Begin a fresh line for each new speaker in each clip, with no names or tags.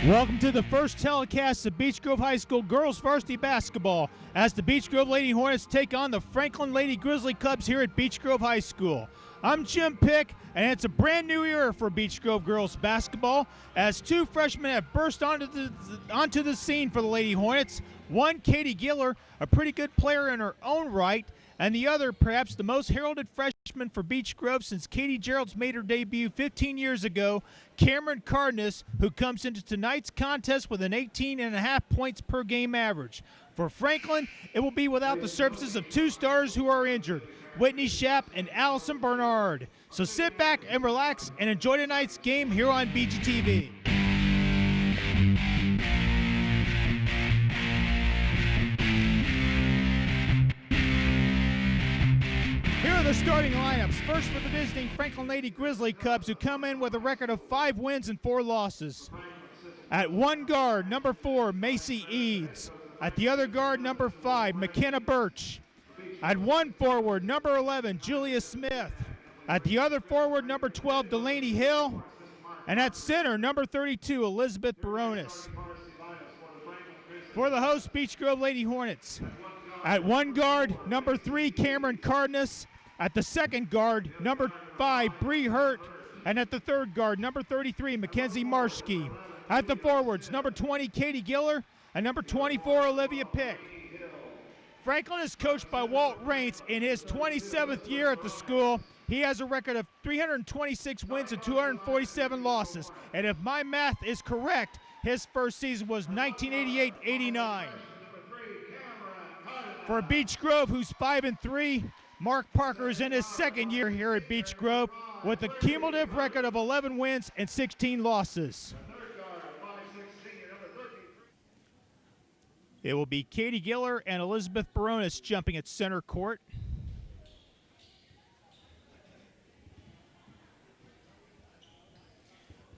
Welcome to the first telecast of Beech Grove High School girls varsity basketball as the Beech Grove Lady Hornets take on the Franklin Lady Grizzly Cubs here at Beech Grove High School. I'm Jim Pick, and it's a brand new era for Beech Grove girls basketball as two freshmen have burst onto the scene for the Lady Hornets. One, Katie Giller, a pretty good player in her own right, and the other, perhaps the most heralded freshman for Beech Grove since Katie Gerald's made her debut 15 years ago, Cameron Cardenas, who comes into tonight's contest with an 18.5 points per game average. For Franklin, it will be without the services of two stars who are injured, Whitney Schapp and Allison Bernard. So sit back and relax and enjoy tonight's game here on BGTV. Here are the starting lineups. First for the visiting Franklin Lady Grizzly Cubs, who come in with a record of 5 wins and 4 losses. At one guard, number 4, Macy Eads. At the other guard, number 5, McKenna Birch. At one forward, number 11, Julia Smith. At the other forward, number 12, Delaney Hill. And at center, number 32, Elizabeth Baronis. For the host, Beech Grove Lady Hornets. At one guard, number 3, Cameron Cardenas. At the second guard, number 5, Bree Hurt. And at the third guard, number 33, Mackenzie Marshke. At the forwards, number 20, Katie Giller. And number 24, Olivia Pick. Franklin is coached by Walt Raines in his 27th year at the school. He has a record of 326 wins and 247 losses. And if my math is correct, his first season was 1988-89. For Beech Grove, who's 5-3, Mark Parker is in his second year here at Beech Grove with a cumulative record of 11 wins and 16 losses. It will be Katie Giller and Elizabeth Baronis jumping at center court.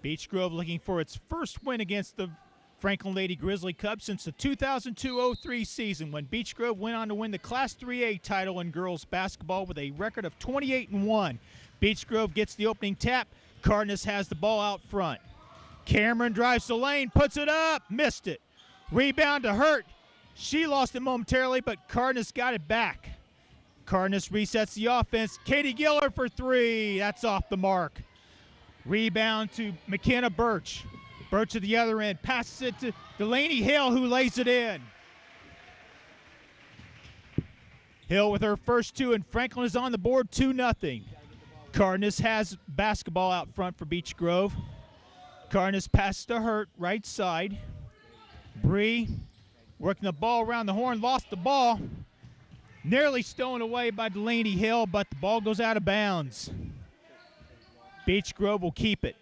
Beech Grove looking for its first win against the Franklin Lady Grizzly Cubs since the 2002-03 season, when Beech Grove went on to win the Class 3A title in girls basketball with a record of 28-1. Beech Grove gets the opening tap. Cardenas has the ball out front. Cameron drives the lane, puts it up, missed it. Rebound to Hurt. She lost it momentarily, but Cardenas got it back. Cardenas resets the offense. Katie Giller for 3. That's off the mark. Rebound to McKenna Birch. Birch at the other end. Passes it to Delaney Hill, who lays it in. Hill with her first 2, and Franklin is on the board 2-0. Cardenas has basketball out front for Beech Grove. Cardenas passes to Hurt, right side. Bree working the ball around the horn, lost the ball. Nearly stolen away by Delaney Hill, but the ball goes out of bounds. Beech Grove will keep it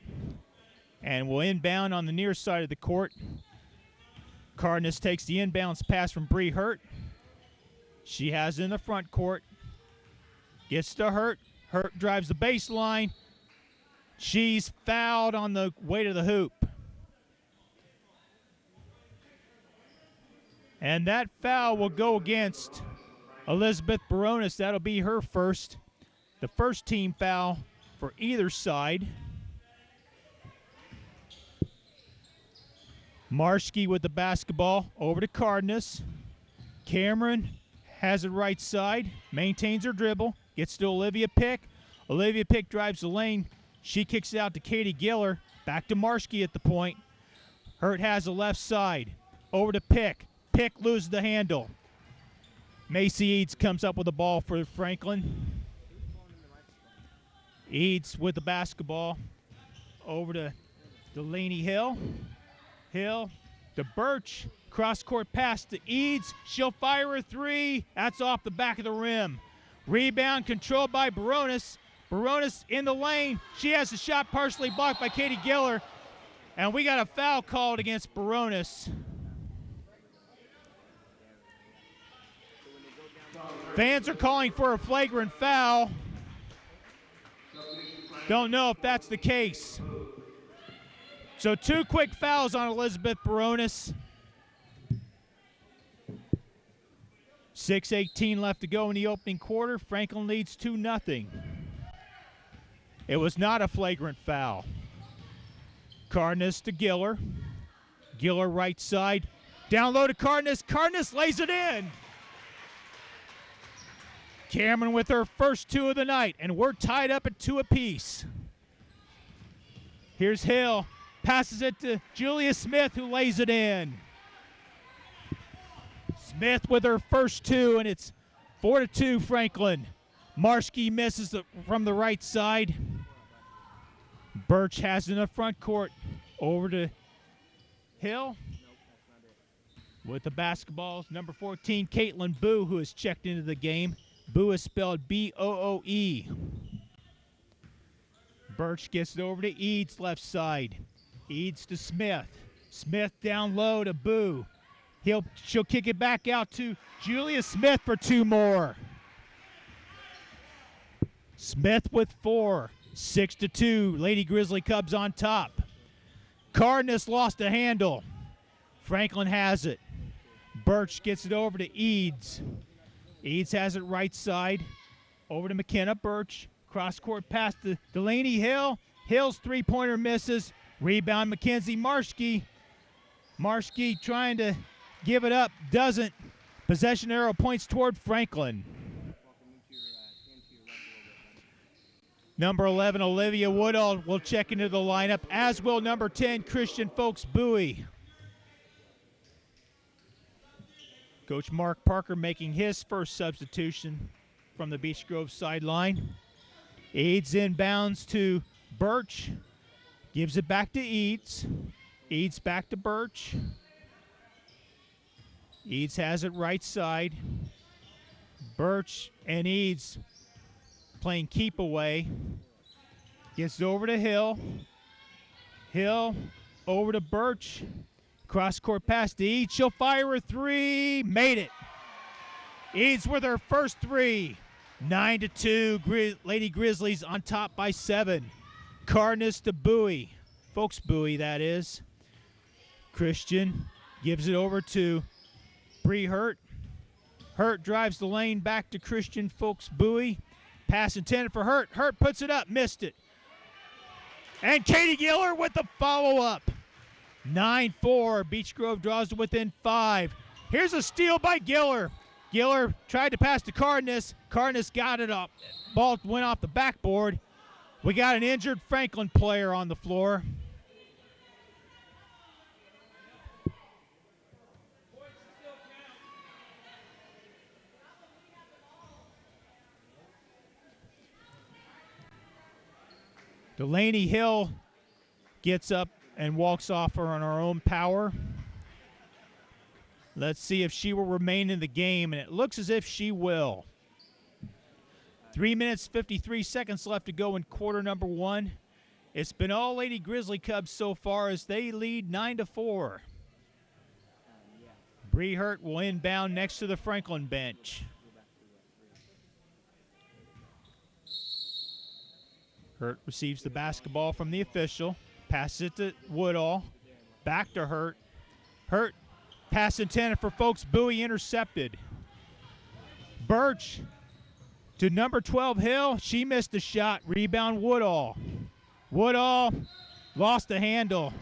and will inbound on the near side of the court. Cardenas takes the inbounds pass from Bree Hurt. She has it in the front court. Gets to Hurt. Hurt drives the baseline. She's fouled on the way to the hoop. And that foul will go against Elizabeth Baronis. That'll be her first. The first team foul for either side. Marshke with the basketball over to Cardenas. Cameron has it right side, maintains her dribble, gets to Olivia Pick. Olivia Pick drives the lane. She kicks it out to Katie Giller. Back to Marshke at the point. Hurt has the left side. Over to Pick. Pick loses the handle. Macy Eads comes up with the ball for Franklin. Eads with the basketball. Over to Delaney Hill. Hill to Birch. Cross-court pass to Eads. She'll fire a 3. That's off the back of the rim. Rebound controlled by Baronis. Baronis in the lane. She has the shot partially blocked by Katie Giller. And we got a foul called against Baronis. Fans are calling for a flagrant foul. Don't know if that's the case. So 2 quick fouls on Elizabeth Baronis. 6:18 left to go in the opening quarter. Franklin leads 2-0. It was not a flagrant foul. Cardenas to Giller. Giller right side. Down low to Cardenas. Cardenas lays it in. Cameron with her first 2 of the night, and we're tied up at 2 apiece. Here's Hill. Passes it to Julia Smith, who lays it in. Smith with her first 2, and it's 4-2 Franklin. Marski misses from the right side. Birch has it in the front court. Over to Hill. With the basketballs, number 14, Caitlin Boo, who has checked into the game. Boo is spelled B-O-O-E. Birch gets it over to Eads, left side. Eads to Smith. Smith down low to Boo. She'll kick it back out to Julia Smith for 2 more. Smith with 4. 6-2. Lady Grizzly Cubs on top. Cardenas lost a handle. Franklin has it. Birch gets it over to Eads. Eads has it right side. Over to McKenna. Birch. Cross-court pass to Delaney Hill. Hill's 3-pointer misses. Rebound Mackenzie Marski. Marski trying to give it up. Doesn't. Possession arrow points toward Franklin. Number 11, Olivia Woodall, will check into the lineup, as will number 10, Christian Folks Bowie. Coach Mark Parker making his first substitution from the Beech Grove sideline. Eads inbounds to Birch. Gives it back to Eads. Eads back to Birch. Eads has it right side. Birch and Eads playing keep away. Gets it over to Hill. Hill over to Birch. Cross-court pass to Eads. She'll fire a 3. Made it. Eads with her first 3. 9-2. Lady Grizzlies on top by 7. Cardenas to Bowie. Folks Bowie, that is. Christian gives it over to Bree Hurt. Hurt drives the lane back to Christian Folks Bowie. Pass intended for Hurt. Hurt puts it up, missed it. And Katie Giller with the follow-up. 9-4. Beech Grove draws to within 5. Here's a steal by Giller. Giller tried to pass to Cardenas. Cardenas got it up. Ball went off the backboard. We got an injured Franklin player on the floor. Delaney Hill gets up and walks off her on her own power. Let's see if she will remain in the game, and it looks as if she will. 3 minutes, 53 seconds left to go in quarter number 1. It's been all Lady Grizzly Cubs so far as they lead 9-4. Bree Hurt will inbound next to the Franklin bench. Hurt receives the basketball from the official. Passes it to Woodall. Back to Hurt. Hurt, pass intended for Folks Bowie, intercepted. Birch to number 12, Hill. She missed the shot. Rebound, Woodall. Woodall lost the handle.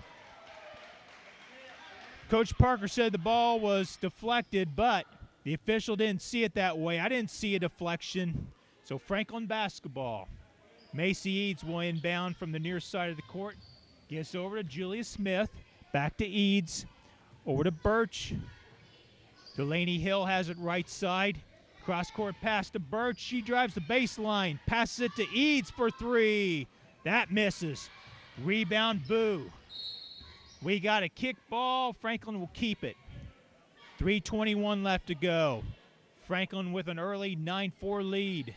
Coach Parker said the ball was deflected, but the official didn't see it that way. I didn't see a deflection. So Franklin basketball. Macy Eads will inbound from the near side of the court. Gets over to Julia Smith. Back to Eads. Over to Birch. Delaney Hill has it right side. Cross-court pass to Birch. She drives the baseline. Passes it to Eads for 3. That misses. Rebound, Boo. We got a kick ball. Franklin will keep it. 3:21 left to go. Franklin with an early 9-4 lead.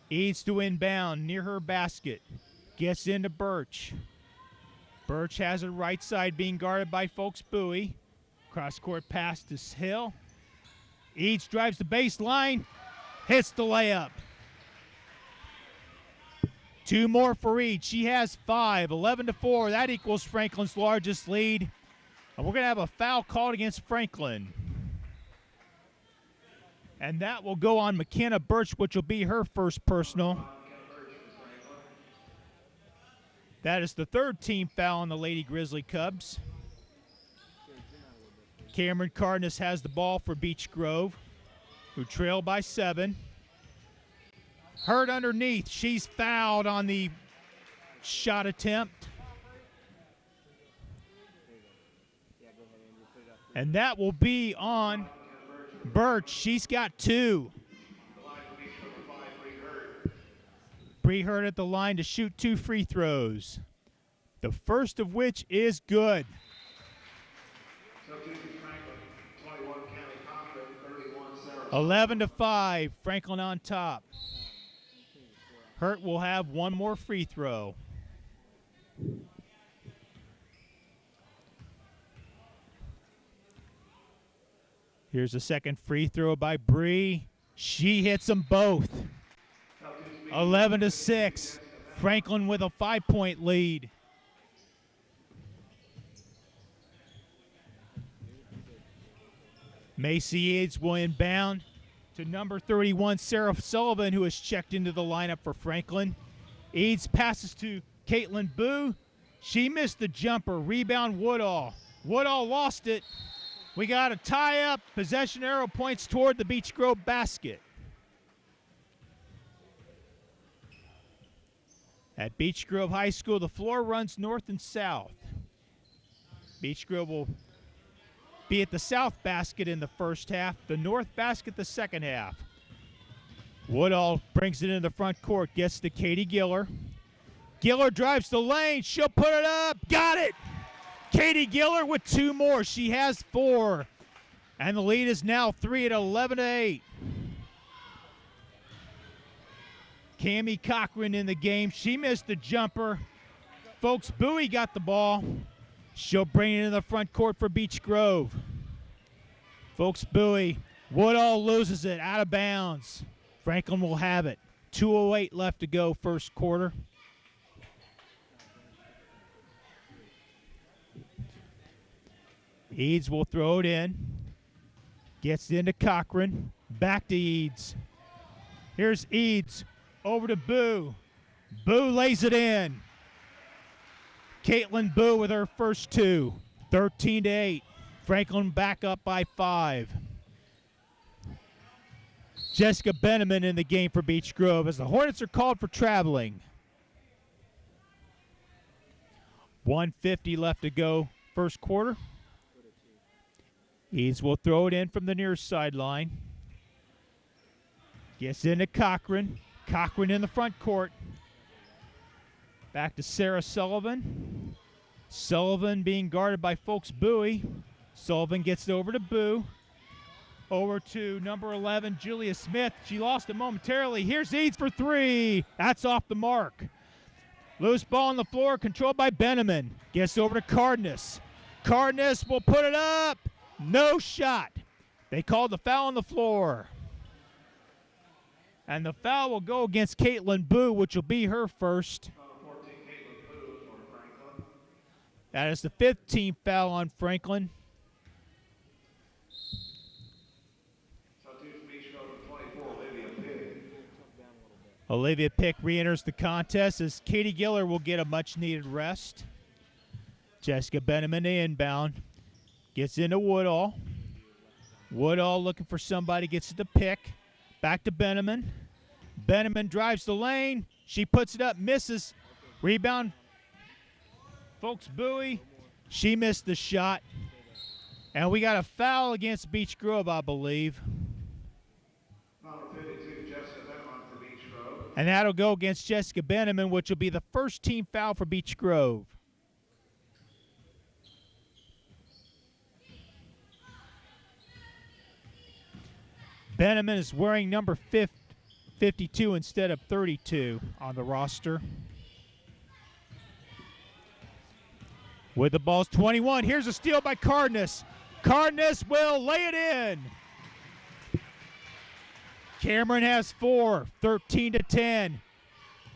Eads to inbound near her basket. Gets into Birch. Birch has it right side being guarded by Folks Bowie. Cross-court pass to Hill. Eads drives the baseline. Hits the layup. 2 more for each. She has 5. 11-4. That equals Franklin's largest lead. And we're going to have a foul called against Franklin. And that will go on McKenna Birch, which will be her first personal. That is the third team foul on the Lady Grizzly Cubs. Cameron Cardenas has the ball for Beech Grove, who trail by 7. Hurt underneath. She's fouled on the shot attempt. And that will be on Birch. She's got 2. Bree Hurt at the line to shoot 2 free throws, the first of which is good. 11-5, Franklin on top. Hurt will have 1 more free throw. Here's a second free throw by Bree. She hits them both. 11-6, Franklin with a 5-point lead. Macy Eads will inbound to number 31, Sarah Sullivan, who has checked into the lineup for Franklin. Eads passes to Caitlin Boo. She missed the jumper. Rebound Woodall. Woodall lost it. We got a tie-up. Possession arrow points toward the Beech Grove basket. At Beech Grove High School, the floor runs north and south. Beech Grove will be at the south basket in the first half, the north basket the second half. Woodall brings it into the front court, gets to Katie Giller. Giller drives the lane, she'll put it up, got it! Katie Giller with 2 more, she has 4. And the lead is now 3 at 11-8. Cammie Cochran in the game. She missed the jumper. Folks Bowie got the ball. She'll bring it in the front court for Beech Grove. Folks Bowie. Woodall loses it out of bounds. Franklin will have it. 2:08 left to go first quarter. Eads will throw it in. Gets into Cochran. Back to Eads. Here's Eads. Over to Boo. Boo lays it in. Caitlin Boo with her first 2. 13-8. Franklin back up by 5. Jessica Benneman in the game for Beech Grove as the Hornets are called for traveling. 1:50 left to go first quarter. Eads will throw it in from the near sideline. Gets into Cochran. Cochran in the front court. Back to Sarah Sullivan. Sullivan being guarded by Folks Bowie. Sullivan gets it over to Boo. Over to number 11, Julia Smith. She lost it momentarily. Here's Eads for 3. That's off the mark. Loose ball on the floor, controlled by Benneman. Gets over to Cardenas. Cardenas will put it up. No shot. They called the foul on the floor. And the foul will go against Caitlin Boo, which will be her first. That is the 15th foul on Franklin. Olivia Pick re-enters the contest as Katie Giller will get a much-needed rest. Jessica Benneman inbound. Gets into Woodall. Woodall looking for somebody, gets it to Pick. Back to Benneman. Benneman drives the lane. She puts it up, misses. Rebound. Folks Bowie. She missed the shot. And we got a foul against Beech Grove, I believe. And that'll go against Jessica Benneman, which will be the first team foul for Beech Grove. Benneman is wearing number 52 instead of 32 on the roster. With the ball's 21. Here's a steal by Cardenas. Cardenas will lay it in. Cameron has 4, 13-10.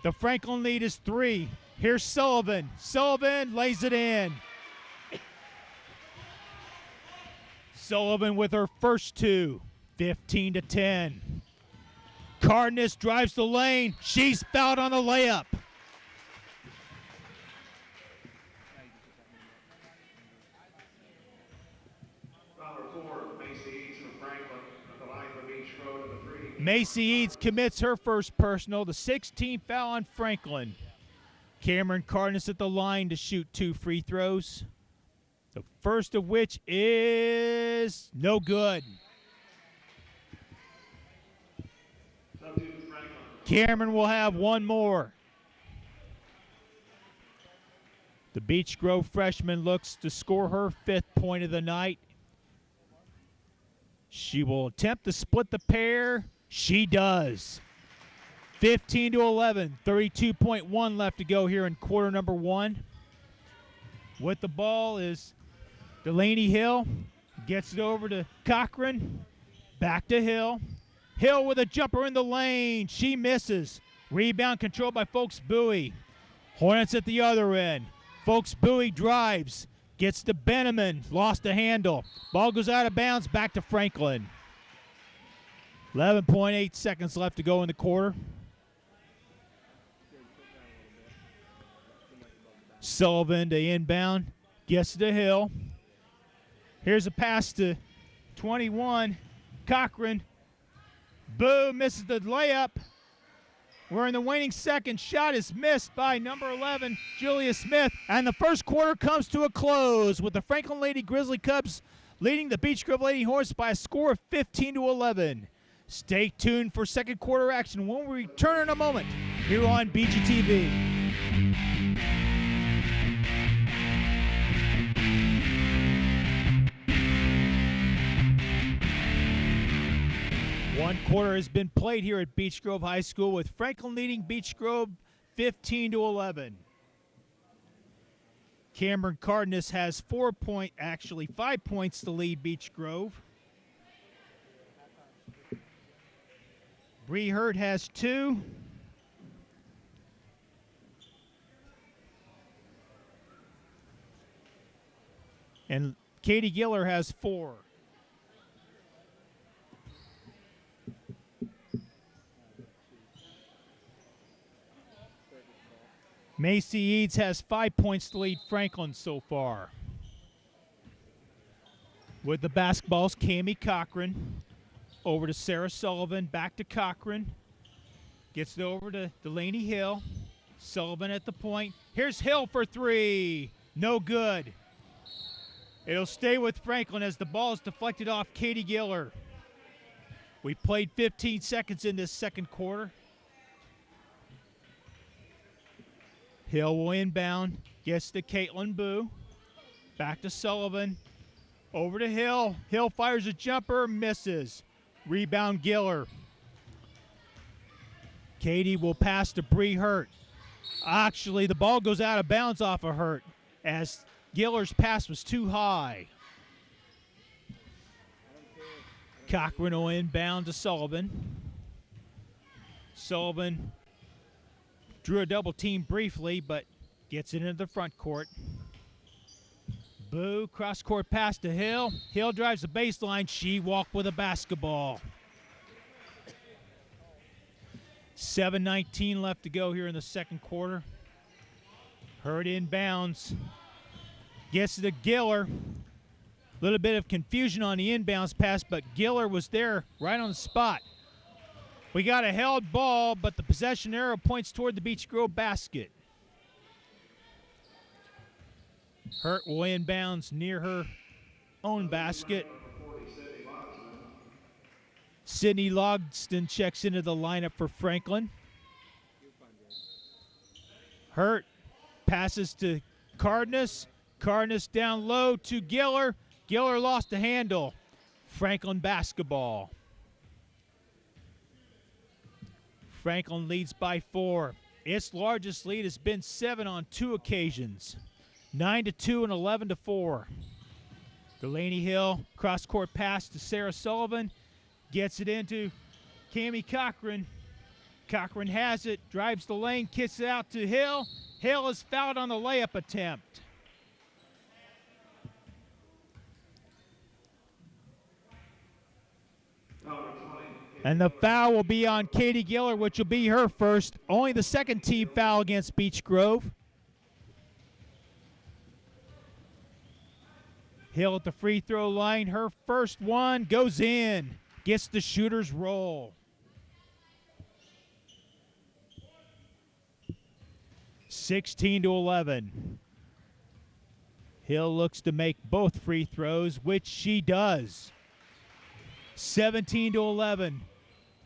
The Franklin lead is 3. Here's Sullivan. Sullivan lays it in. Sullivan with her first 2, 15-10. Cardenas drives the lane. She's fouled on the layup. Macy Eads commits her first personal, the 16th foul on Franklin. Cameron Cardenas at the line to shoot 2 free throws. The first of which is no good. Cameron will have one more. The Beech Grove freshman looks to score her 5th point of the night. She will attempt to split the pair. She does. 15-11, 32.1 left to go here in quarter number 1. With the ball is Delaney Hill. Gets it over to Cochran. Back to Hill. Hill with a jumper in the lane. She misses. Rebound controlled by Folks Bowie. Hornets at the other end. Folks Bowie drives. Gets to Benjamin. Lost the handle. Ball goes out of bounds. Back to Franklin. 11.8 seconds left to go in the quarter. Sullivan to inbound. Gets to Hill. Here's a pass to 21. Cochran. Boo misses the layup. We're in the waning second. Shot is missed by number 11, Julia Smith. And the first quarter comes to a close with the Franklin Lady Grizzly Cubs leading the Beech Grove Lady Hornets by a score of 15-11. Stay tuned for second quarter action when we return in a moment here on BGTV. One quarter has been played here at Beech Grove High School with Franklin leading Beech Grove 15-11. Cameron Cardenas has 5 points to lead Beech Grove. Bree Hurt has 2. And Katie Giller has 4. Macy Eads has 5 points to lead Franklin so far. With the basketballs, Cammie Cochran. Over to Sarah Sullivan, back to Cochran. Gets it over to Delaney Hill. Sullivan at the point. Here's Hill for 3. No good. It'll stay with Franklin as the ball is deflected off Katie Giller. We played 15 seconds in this second quarter. Hill will inbound, gets to Caitlin Boo. Back to Sullivan. Over to Hill. Hill fires a jumper, misses. Rebound Giller. Katie will pass to Bree Hurt. Actually, the ball goes out of bounds off of Hurt as Giller's pass was too high. Cochran will inbound to Sullivan. Sullivan drew a double team briefly, but gets it into the front court. Boo, cross court pass to Hill. Hill drives the baseline. She walked with a basketball. 7:19 left to go here in the second quarter. Hurt inbounds. Gets to Giller. A little bit of confusion on the inbounds pass, but Giller was there right on the spot. We got a held ball, but the possession arrow points toward the Beech Grove basket. Hurt will inbounds near her own basket. Sydney Logston checks into the lineup for Franklin. Hurt passes to Cardenas. Cardenas down low to Giller. Giller lost the handle. Franklin basketball. Franklin leads by 4. Its largest lead has been 7 on 2 occasions. 9-2 and 11-4. Delaney Hill, cross-court pass to Sarah Sullivan. Gets it into Cammie Cochran. Cochran has it, drives the lane, kicks it out to Hill. Hill is fouled on the layup attempt. And the foul will be on Katie Giller, which will be her first. Only the second team foul against Beech Grove. Hill at the free throw line. Her first one goes in. Gets the shooter's roll. 16-11. Hill looks to make both free throws, which she does. 17-11.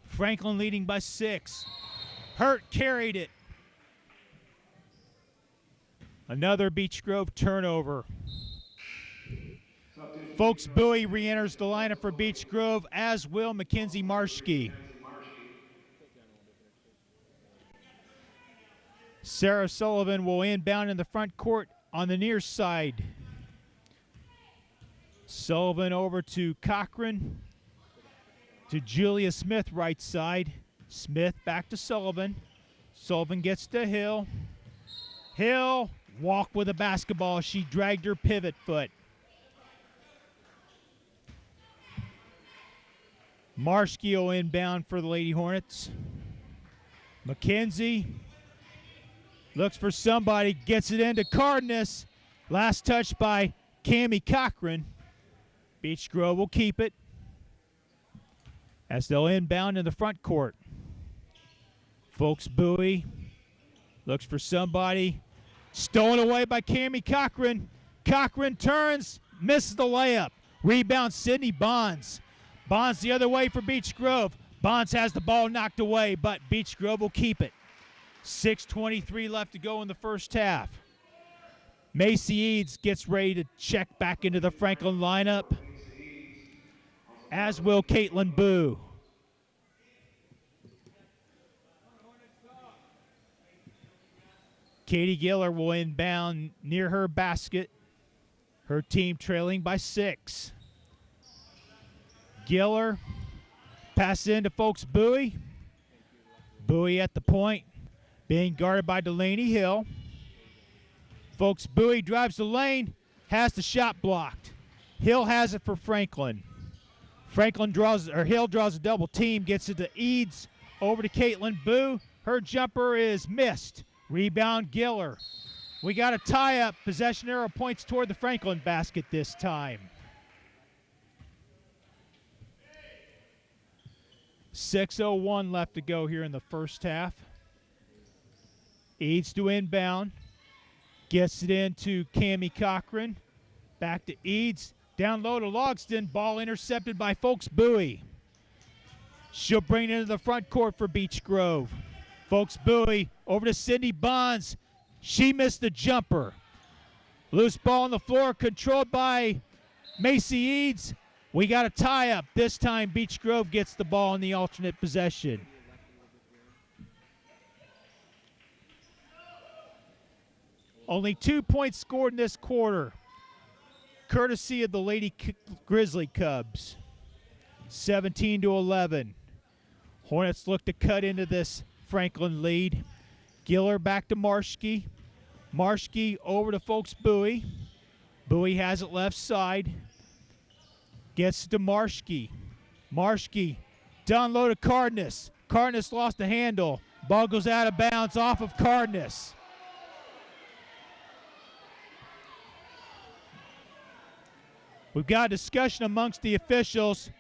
Franklin leading by 6. Hurt carried it. Another Beech Grove turnover. Folks Bowie re-enters the lineup for Beech Grove, as will Mackenzie Marshke. Sarah Sullivan will inbound in the front court on the near side. Sullivan over to Cochran. To Julia Smith, right side. Smith back to Sullivan. Sullivan gets to Hill. Hill walked with a basketball. She dragged her pivot foot. Marshke will inbound for the Lady Hornets. McKenzie looks for somebody, gets it into Cardenas. Last touch by Cammie Cochran. Beech Grove will keep it as they'll inbound in the front court. Folks Bowie looks for somebody. Stolen away by Cammie Cochran. Cochran turns, misses the layup. Rebound Sydney Bonds. Bonds the other way for Beech Grove. Bonds has the ball knocked away, but Beech Grove will keep it. 6:23 left to go in the first half. Macy Eads gets ready to check back into the Franklin lineup, as will Caitlin Boo. Katie Giller will inbound near her basket. Her team trailing by 6. Giller passes into Folks Bowie. Bowie at the point, being guarded by Delaney Hill. Folks Bowie drives the lane, has the shot blocked. Hill has it for Franklin. Hill draws a double team, gets it to Eads, over to Caitlin Boo. Her jumper is missed. Rebound Giller. We got a tie-up. Possession arrow points toward the Franklin basket this time. 6:01 left to go here in the first half. Eads to inbound. Gets it into Cammie Cochran. Back to Eads. Down low to Logston. Ball intercepted by Folks Bowie. She'll bring it into the front court for Beech Grove. Folks Bowie over to Sydney Bonds. She missed the jumper. Loose ball on the floor, controlled by Macy Eads. We got a tie-up. This time Beech Grove gets the ball in the alternate possession. Only 2 points scored in this quarter, courtesy of the Lady Grizzly Cubs. 17-11. Hornets look to cut into this Franklin lead. Giller back to Marshke. Marshke over to Folks Bowie. Bowie has it left side. Gets to Marshke. Marshke down low to Cardenas. Cardenas lost the handle. Ball goes out of bounds off of Cardenas. We've got a discussion amongst the officials,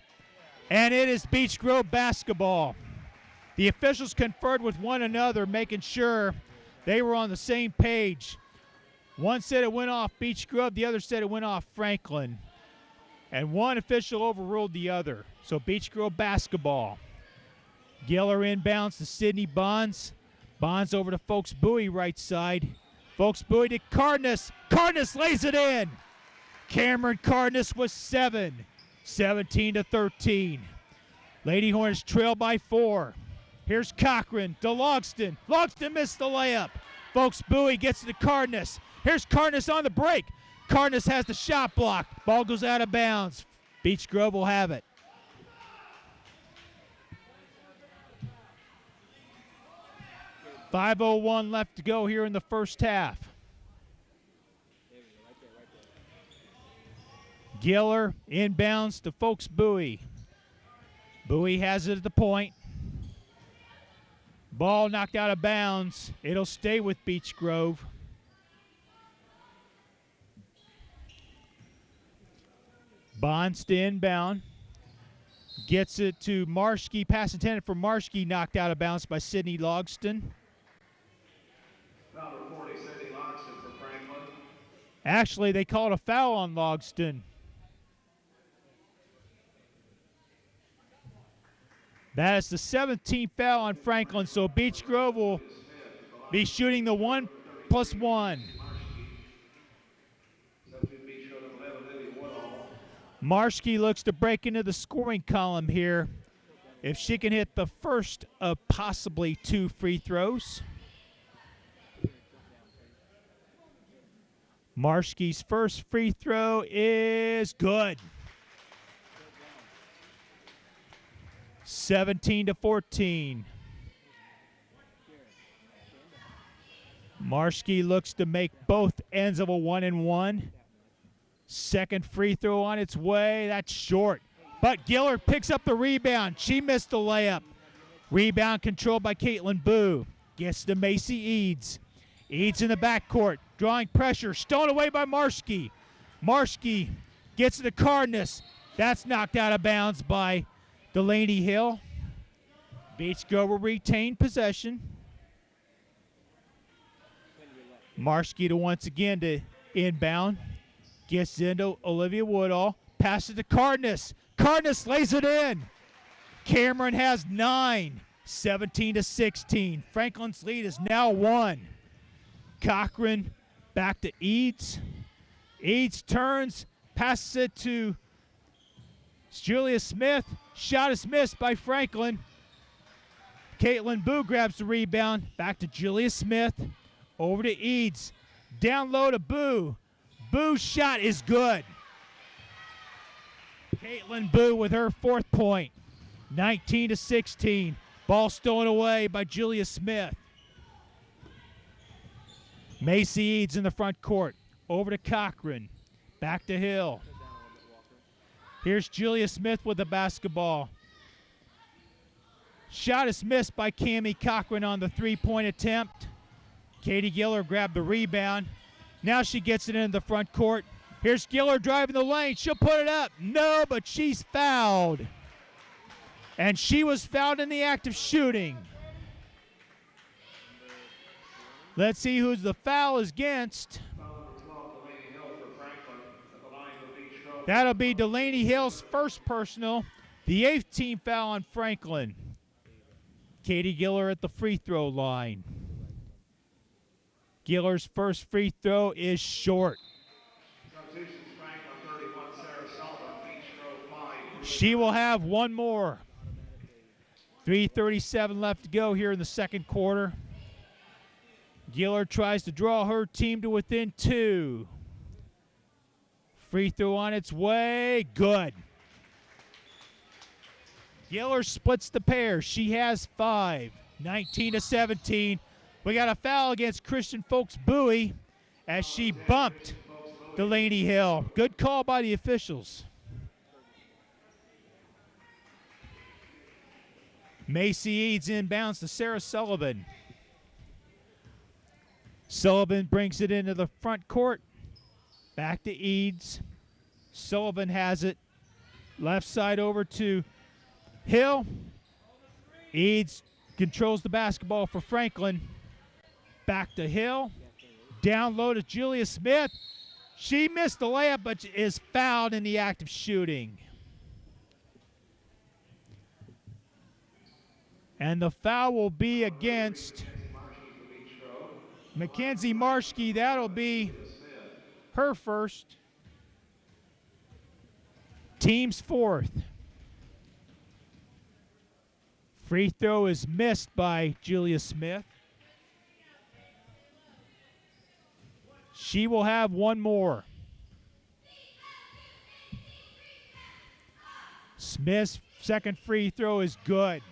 and it is Beech Grove basketball. The officials conferred with one another, making sure they were on the same page. One said it went off Beech Grove, the other said it went off Franklin. And one official overruled the other. So Beech Grove basketball. Giller inbounds to Sydney Bonds. Bonds over to Folks Bowie right side. Folks Bowie to Cardenas. Cardenas lays it in. Cameron Cardenas was 7. 17-13. Lady Hornets trail by 4. Here's Cochran to Logston. Logston missed the layup. Folks Bowie gets it to Cardenas. Here's Cardenas on the break. Cardenas has the shot blocked. Ball goes out of bounds. Beech Grove will have it. .501 left to go here in the first half. Giller inbounds to Folks Bowie. Bowie has it at the point. Ball knocked out of bounds. It'll stay with Beech Grove. Bonds to inbound. Gets it to Marshke. Pass intended for Marshke. Knocked out of bounds by Sydney Logston. Actually, they called a foul on Logston. That is the 17th foul on Franklin, so Beech Grove will be shooting the 1+1. Marshke looks to break into the scoring column here if she can hit the first of possibly 2 free throws. Marshke's first free throw is good. 17-14. Marshke looks to make both ends of a 1-and-1. Second free throw on its way. That's short. But Gillard picks up the rebound. She missed the layup. Rebound controlled by Caitlin Boo. Gets to Macy Eads. Eads in the backcourt. Drawing pressure. Stolen away by Marshke. Marshke gets to Cardenas. That's knocked out of bounds by Delaney Hill. Beech Grove will retain possession. Marshke to once again to inbound. Gets into Olivia Woodall. Passes to Cardenas. Cardenas lays it in. Cameron has 9. 17-16. Franklin's lead is now 1. Cochran back to Eads. Eads turns. Passes it to Julia Smith. Shot is missed by Franklin. Caitlin Boo grabs the rebound. Back to Julia Smith. Over to Eads. Down low to Boo. Boo's shot is good. Caitlin Boo with her 4th point. 19-16. Ball stolen away by Julia Smith. Macy Eads in the front court. Over to Cochran. Back to Hill. Here's Julia Smith with the basketball. Shot is missed by Cammie Cochran on the 3-point attempt. Katie Giller grabbed the rebound. Now she gets it into the front court. Here's Giller driving the lane. She'll put it up. No, but she's fouled. And she was fouled in the act of shooting. Let's see who's the foul is against. That'll be Delaney Hill's first personal. The 8th team foul on Franklin. Katie Giller at the free throw line. Giller's first free throw is short. She will have one more. 3:37 left to go here in the second quarter. Giller tries to draw her team to within 2. Free throw on its way. Good. Giller splits the pair. She has 5. 19-17. We got a foul against Christian Folks Bowie as she bumped Delaney Hill. Good call by the officials. Macy Eads inbounds to Sarah Sullivan. Sullivan brings it into the front court. Back to Eads. Sullivan has it. Left side over to Hill. Eads controls the basketball for Franklin. Back to Hill. Down low to Julia Smith. She missed the layup, but is fouled in the act of shooting. And the foul will be against Mackenzie Marshke. That'll be her first. Team's 4th. Free throw is missed by Julia Smith. She will have one more. Smith's second free throw is good.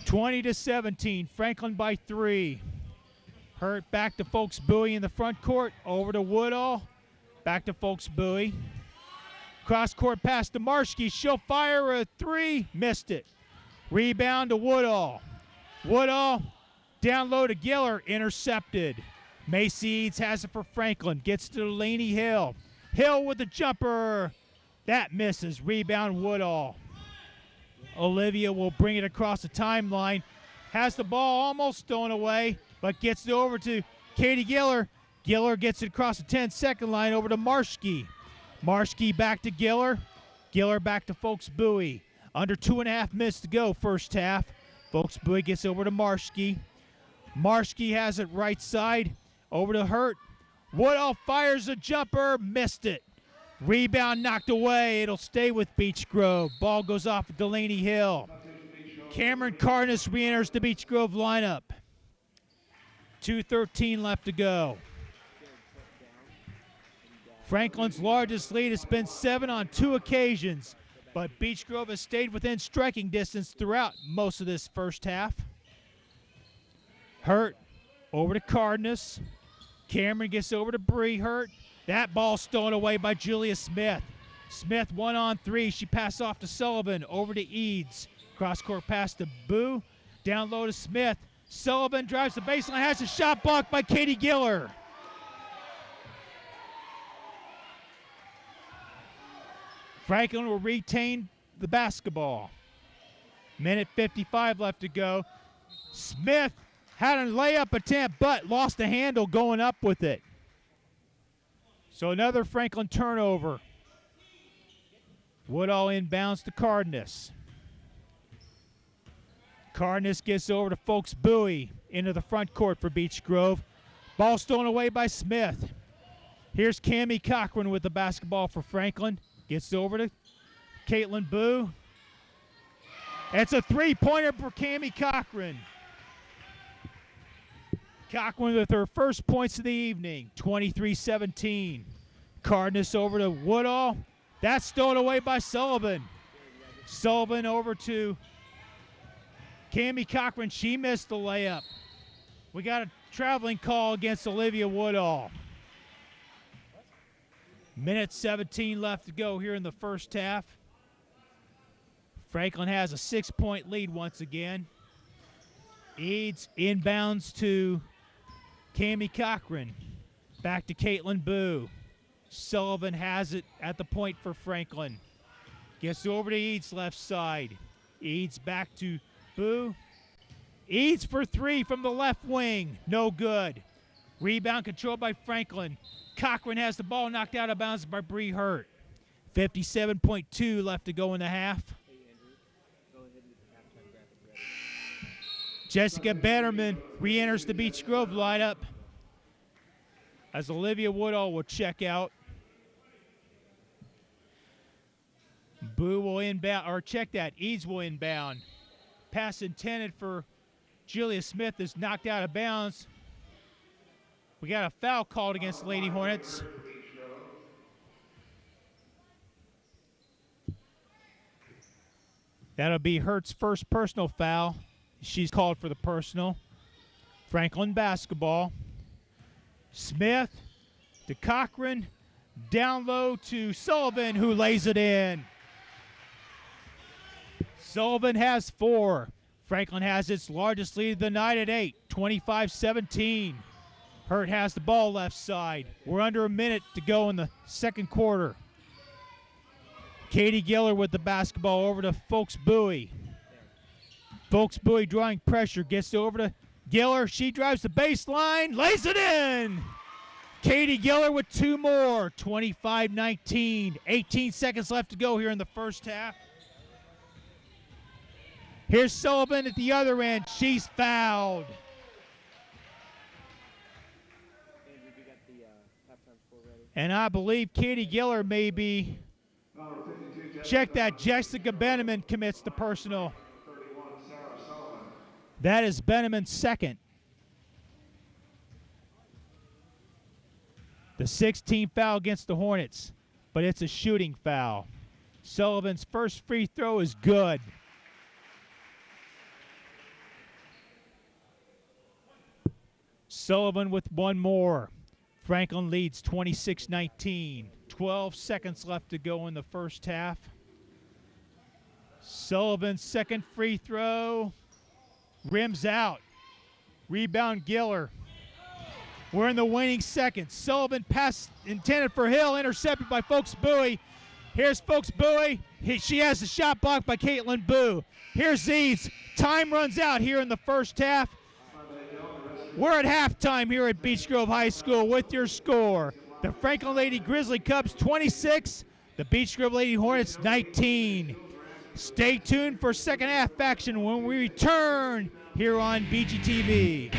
20-17, Franklin by 3. Hurt back to Folks Bowie in the front court. Over to Woodall. Back to Folks Bowie. Cross court pass to Marshke. She'll fire a 3. Missed it. Rebound to Woodall. Woodall down low to Giller. Intercepted. Macy Eads has it for Franklin. Gets to Delaney Hill. Hill with the jumper. That misses. Rebound Woodall. Olivia will bring it across the timeline. Has the ball almost stolen away, but gets it over to Katie Giller. Giller gets it across the 10-second line over to Marschke. Marschke back to Giller. Giller back to Folks Bowie. Under 2.5 minutes to go, first half. Folks Bowie gets over to Marschke. Marschke has it right side, over to Hurt. Woodall fires a jumper, missed it. Rebound knocked away. It'll stay with Beech Grove. Ball goes off at Delaney Hill. Cameron Cardenas re-enters the Beech Grove lineup. 2:13 left to go. Franklin's largest lead has been 7 on 2 occasions, but Beech Grove has stayed within striking distance throughout most of this first half. Hurt over to Cardenas. Cameron gets over to Bree. Hurt. That ball stolen away by Julia Smith. Smith 1-on-3. She passed off to Sullivan. Over to Eads. Cross-court pass to Boo. Down low to Smith. Sullivan drives the baseline. Has a shot blocked by Katie Giller. Franklin will retain the basketball. Minute 55 left to go. Smith had a layup attempt, but lost the handle going up with it. So another Franklin turnover. Woodall inbounds to Cardenas. Cardenas gets over to Folks Bowie into the front court for Beech Grove. Ball stolen away by Smith. Here's Cammie Cochran with the basketball for Franklin. Gets over to Caitlin Boo. It's a three-pointer for Cammie Cochran. Cochran with her first points of the evening, 23-17. Cardenas over to Woodall. That's stolen away by Sullivan. Sullivan over to Cammie Cochran. She missed the layup. We got a traveling call against Olivia Woodall. Minute 17 left to go here in the first half. Franklin has a 6-point lead once again. Eads inbounds to Cammie Cochran. Back to Caitlin Boo. Sullivan has it at the point for Franklin. Gets over to Eads left side. Eads back to Boo. Eads for 3 from the left wing. No good. Rebound controlled by Franklin. Cochran has the ball knocked out of bounds by Bree Hurt. 57.2 left to go in the half. Jessica Bannerman re-enters the Beech Grove lineup as Olivia Woodall will check out. Boo will inbound, or check that. Eads will inbound. Pass intended for Julia Smith is knocked out of bounds. We got a foul called against the Lady Hornets. That'll be Hurt's first personal foul. She's called for the personal. Franklin basketball. Smith to Cochran. Down low to Sullivan, who lays it in. Sullivan has 4. Franklin has its largest lead of the night at 8, 25-17. Hurt has the ball left side. We're under a minute to go in the second quarter. Katie Giller with the basketball over to Folks Bowie. Folks Bowie drawing pressure, gets over to Giller. She drives the baseline, lays it in. Katie Giller with 2 more, 25-19. 18 seconds left to go here in the first half. Here's Sullivan at the other end. She's fouled. And I believe Katie Giller may be. Check that. Jessica Benneman commits the personal. That is Benneman's second. The 16th foul against the Hornets, but it's a shooting foul. Sullivan's first free throw is good. Sullivan with 1 more. Franklin leads 26-19. 12 seconds left to go in the first half. Sullivan's second free throw. Rims out. Rebound Giller. We're in the waning seconds. Sullivan pass intended for Hill, intercepted by Folks Bowie. Here's Folks Bowie. She has the shot blocked by Caitlin Boo. Here's Eads. Time runs out here in the first half. We're at halftime here at Beech Grove High School with your score. The Franklin Lady Grizzly Cubs 26, the Beech Grove Lady Hornets 19. Stay tuned for second half action when we return here on BGTV.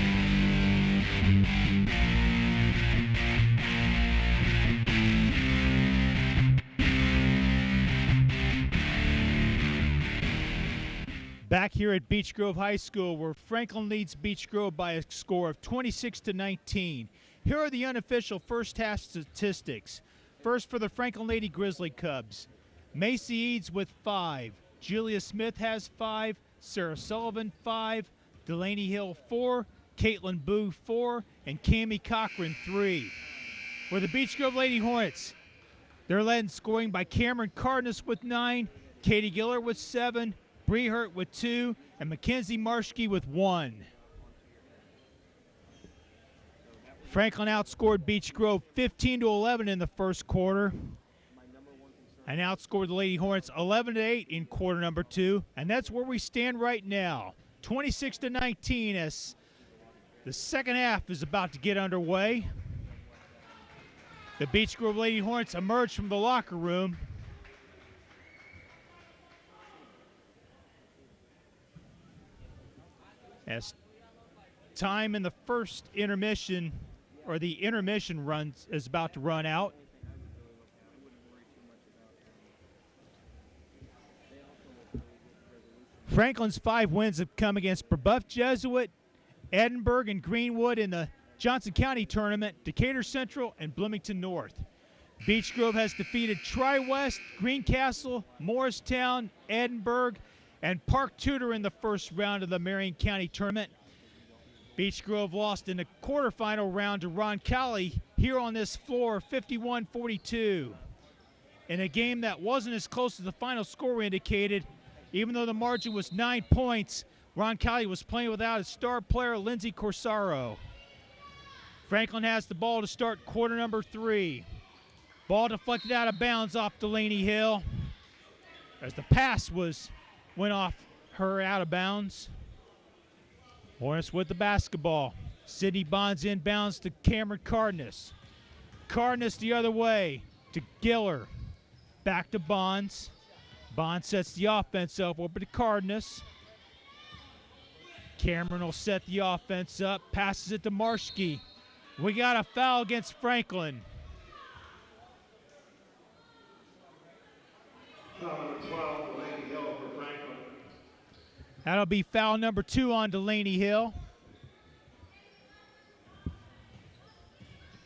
Back here at Beech Grove High School, where Franklin leads Beech Grove by a score of 26-19. Here are the unofficial first half statistics. First for the Franklin Lady Grizzly Cubs. Macy Eads with 5. Julia Smith has 5. Sarah Sullivan 5. Delaney Hill 4. Caitlin Boo 4. And Cammie Cochran 3. For the Beech Grove Lady Hornets, they're led in scoring by Cameron Cardenas with 9. Katie Giller with 7. Bree Hurt with 2, and Mackenzie Marshke with 1. Franklin outscored Beech Grove 15-11 in the first quarter, and outscored the Lady Hornets 11-8 in quarter number 2, and that's where we stand right now, 26-19 as the second half is about to get underway. The Beech Grove Lady Hornets emerge from the locker room. As time in the first intermission, or the intermission runs, is about to run out. Franklin's 5 wins have come against Brebeuf Jesuit, Edinburgh, and Greenwood in the Johnson County tournament, Decatur Central, and Bloomington North. Beech Grove has defeated Tri-West, Greencastle, Morristown, Edinburgh, and Park Tudor in the first round of the Marion County tournament. Beech Grove lost in the quarterfinal round to Roncalli here on this floor, 51-42. In a game that wasn't as close as the final score indicated, even though the margin was 9 points, Roncalli was playing without his star player, Lindsay Corsaro. Franklin has the ball to start quarter number 3. Ball deflected out of bounds off Delaney Hill as the pass went off her out of bounds. Hornets with the basketball. Sydney Bonds inbounds to Cameron Cardenas. Cardenas the other way to Giller. Back to Bonds. Bonds sets the offense up over to Cardenas. Cameron will set the offense up. Passes it to Marshke. We got a foul against Franklin.
Foul number 12, Delaney Hill for Franklin.
That'll be foul number 2 on Delaney Hill.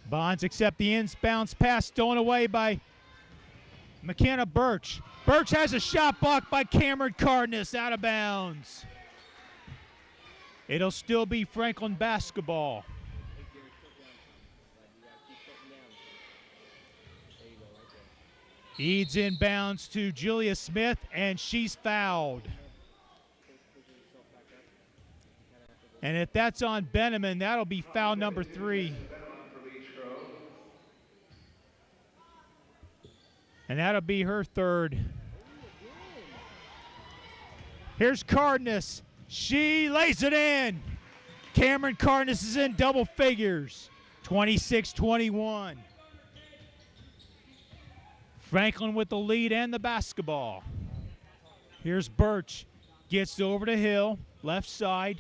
Bonds accept the inbounds pass stolen away by McKenna Birch. Birch has a shot blocked by Cameron Cardenas out of bounds. It'll still be Franklin basketball. Eads inbounds to Julia Smith, and she's fouled. And if that's on Benneman, that'll be foul number 3. And that'll be her 3rd. Here's Cardenas. She lays it in. Cameron Cardenas is in double figures. 26-21. Franklin with the lead and the basketball. Here's Birch. Gets over to Hill, left side.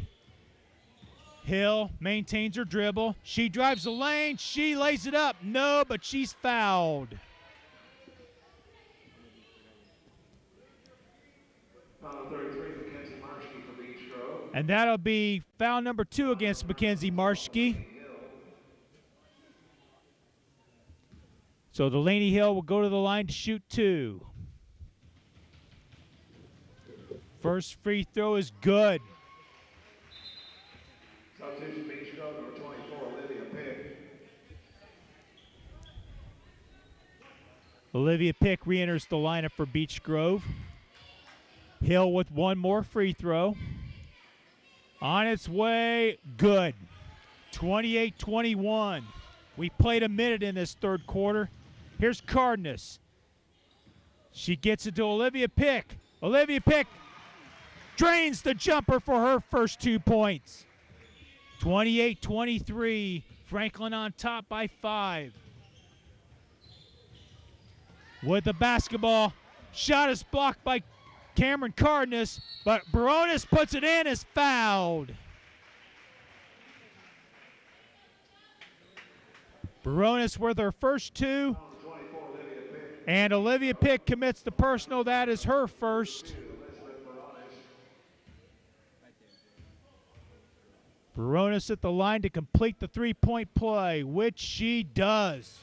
Hill maintains her dribble. She drives the lane. She lays it up. No, but she's fouled.
Foul 33, Mackenzie Marshke for Beech Grove.
And that'll be foul number 2 against Mackenzie Marshke. So Delaney Hill will go to the line to shoot 2. First free throw is good.
Substitution Beech Grove, number 24, Olivia Pick.
Olivia Pick re-enters the lineup for Beech Grove. Hill with one more free throw. On its way, good. 28-21. We played a minute in this third quarter. Here's Cardenas. She gets it to Olivia Pick. Olivia Pick drains the jumper for her first 2 points. 28-23. Franklin on top by 5. With the basketball. Shot is blocked by Cameron Cardenas, but Barones puts it in, is fouled. Barones with her first 2. And Olivia Pick commits the personal. That is her first. Barones at the line to complete the 3-point play, which she does.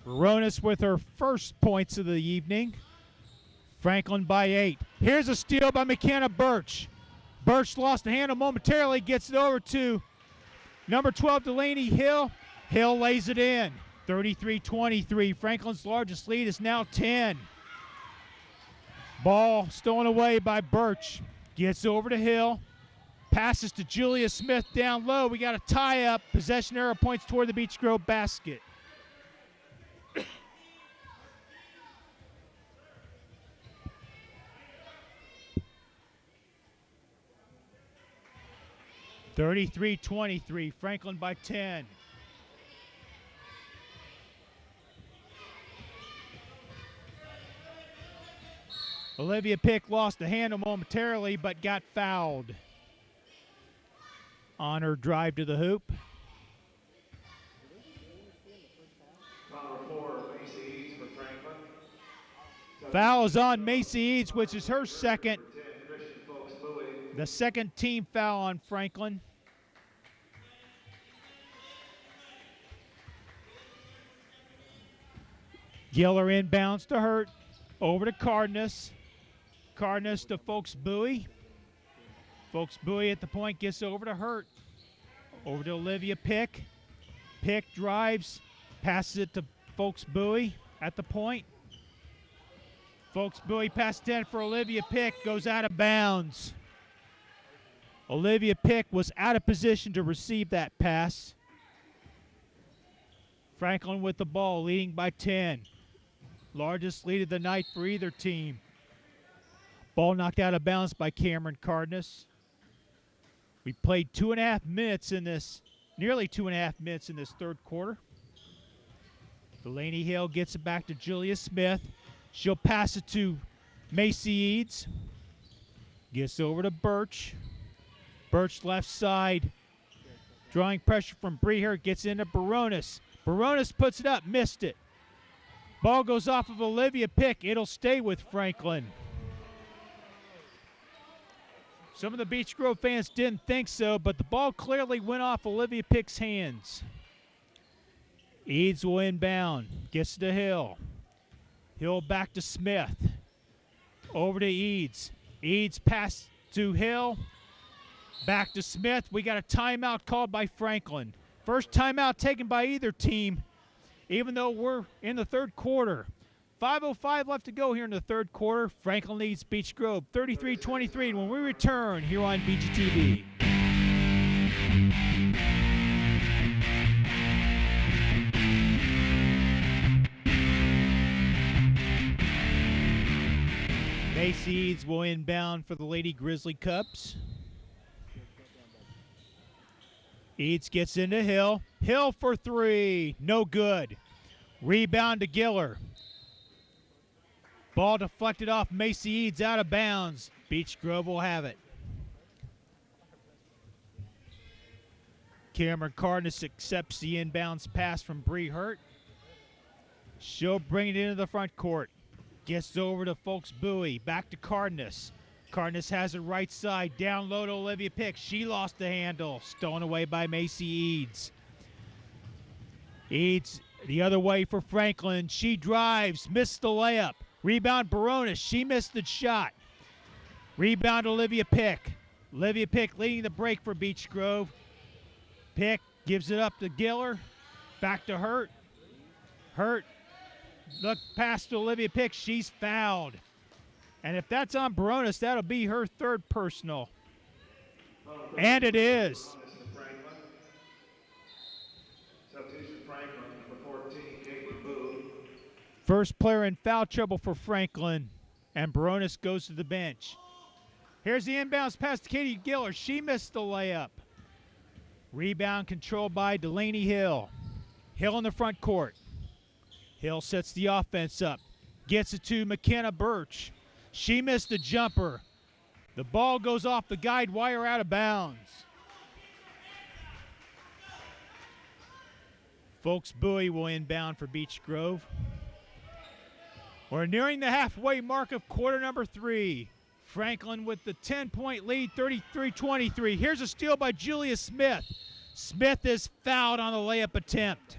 Barones with her first points of the evening. Franklin by 8. Here's a steal by McKenna Birch. Birch lost the handle momentarily, gets it over to number 12, Delaney Hill. Hill lays it in. 33-23. Franklin's largest lead is now 10. Ball stolen away by Birch. Gets over to Hill. Passes to Julia Smith down low. We got a tie-up. Possession arrow points toward the Beech Grove basket. (33-23). Franklin by 10. Olivia Pick lost the handle momentarily, but got fouled on her drive to the hoop. Foul is on Macy Eads, which is her second. The second team foul on Franklin. Giller inbounds to Hurt. Over to Cardenas. Cardenas to Folks Bowie. Folks Bowie at the point gets over to Hurt. Over to Olivia Pick. Pick drives. Passes it to Folks Bowie at the point. Folks Bowie passes it in for Olivia Pick. Goes out of bounds. Olivia Pick was out of position to receive that pass. Franklin with the ball, leading by 10. Largest lead of the night for either team. Ball knocked out of bounds by Cameron Cardenas. We played 2.5 minutes in this, nearly 2.5 minutes in this third quarter. Delaney Hill gets it back to Julia Smith. She'll pass it to Macy Eads. Gets over to Birch. Birch left side. Drawing pressure from Breher, gets into Barones. Barones puts it up, missed it. Ball goes off of Olivia Pick. It'll stay with Franklin. Some of the Beech Grove fans didn't think so, but the ball clearly went off Olivia Pick's hands. Eads will inbound. Gets to Hill. Hill back to Smith. Over to Eads. Eads pass to Hill. Back to Smith. We got a timeout called by Franklin. First timeout taken by either team, even though we're in the third quarter. 5:05 left to go here in the third quarter. Franklin leads Beech Grove 33-23. And when we return here on BGTV. Macy Eads will inbound for the Lady Grizzly Cubs. Eads gets into Hill. Hill for 3. No good. Rebound to Giller. Ball deflected off Macy Eads, out of bounds. Beech Grove will have it. Cameron Cardenas accepts the inbounds pass from Bree Hurt. She'll bring it into the front court. Gets over to Folks Bowie. Back to Cardenas. Cardenas has it right side. Down low to Olivia Pick. She lost the handle. Stolen away by Macy Eads. Eads the other way for Franklin. She drives. Missed the layup. Rebound Barones. She missed the shot. Rebound Olivia Pick. Olivia Pick leading the break for Beech Grove. Pick gives it up to Giller. Back to Hurt. Hurt. Look past to Olivia Pick. She's fouled. And if that's on Barones, that'll be her third personal. And it is. First player in foul trouble for Franklin. And Barones goes to the bench. Here's the inbounds pass to Katie Giller. She missed the layup. Rebound controlled by Delaney Hill. Hill in the front court. Hill sets the offense up. Gets it to McKenna Birch. She missed the jumper. The ball goes off the guide wire out of bounds. Folks Bowie will inbound for Beech Grove. We're nearing the halfway mark of quarter number 3. Franklin with the 10-point lead, 33-23. Here's a steal by Julia Smith. Smith is fouled on the layup attempt.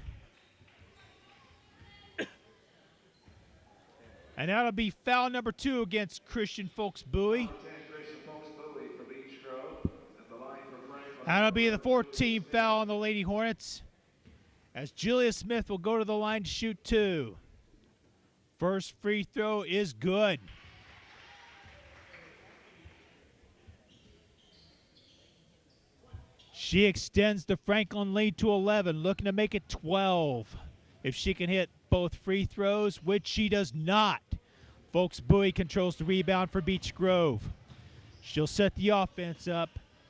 And that'll be foul number 2 against Christian Folks Bowie. That'll be the 14th foul on the Lady Hornets, as Julia Smith will go to the line to shoot 2. First free throw is good. She extends the Franklin lead to 11, looking to make it 12. If she can hit both free throws, which she does not. Folks Bowie controls the rebound for Beech Grove. She'll set the offense up.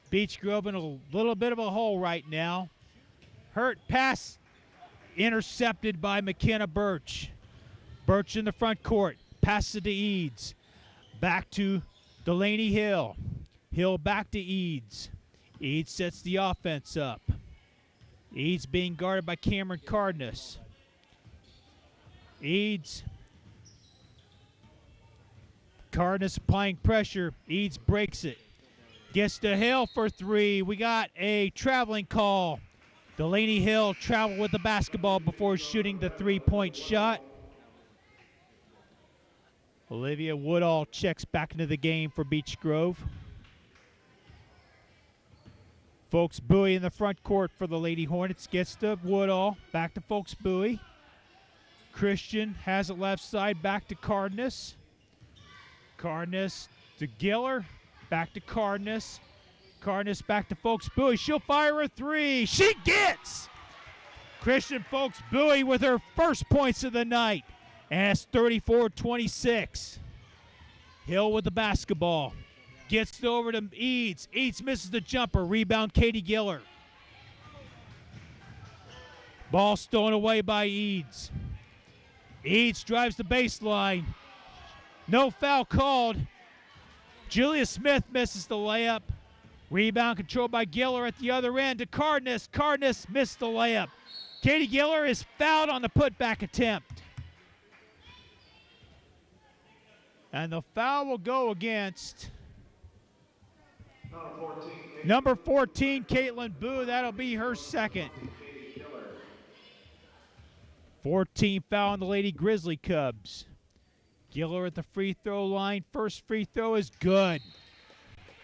Beech Grove in a little bit of a hole right now. Hurt pass intercepted by McKenna Birch. Birch in the front court. Passes it to Eads. Back to Delaney Hill. Hill back to Eads. Eads sets the offense up. Eads being guarded by Cameron Cardenas. Eads. Cardenas applying pressure. Eads breaks it. Gets to Hill for 3. We got a traveling call. Delaney Hill traveled with the basketball before shooting the 3-point shot. Olivia Woodall checks back into the game for Beech Grove. Folks Bowie in the front court for the Lady Hornets. Gets to Woodall. Back to Folks Bowie. Christian has it left side. Back to Cardenas. Cardenas to Giller. Back to Cardenas. Cardenas back to Folks Bowie. She'll fire a 3. She gets! Christian Folks Bowie with her first points of the night. And it's 34-26. Hill with the basketball. Gets it over to Eads. Eads misses the jumper. Rebound Katie Giller. Ball stolen away by Eads. Eads drives the baseline. No foul called. Julia Smith misses the layup. Rebound controlled by Giller at the other end to Cardenas. Cardenas missed the layup. Katie Giller is fouled on the putback attempt. And the foul will go against number 14, Caitlin Boo. That'll be her second. 14 foul on the Lady Grizzly Cubs. Giller at the free throw line. First free throw is good.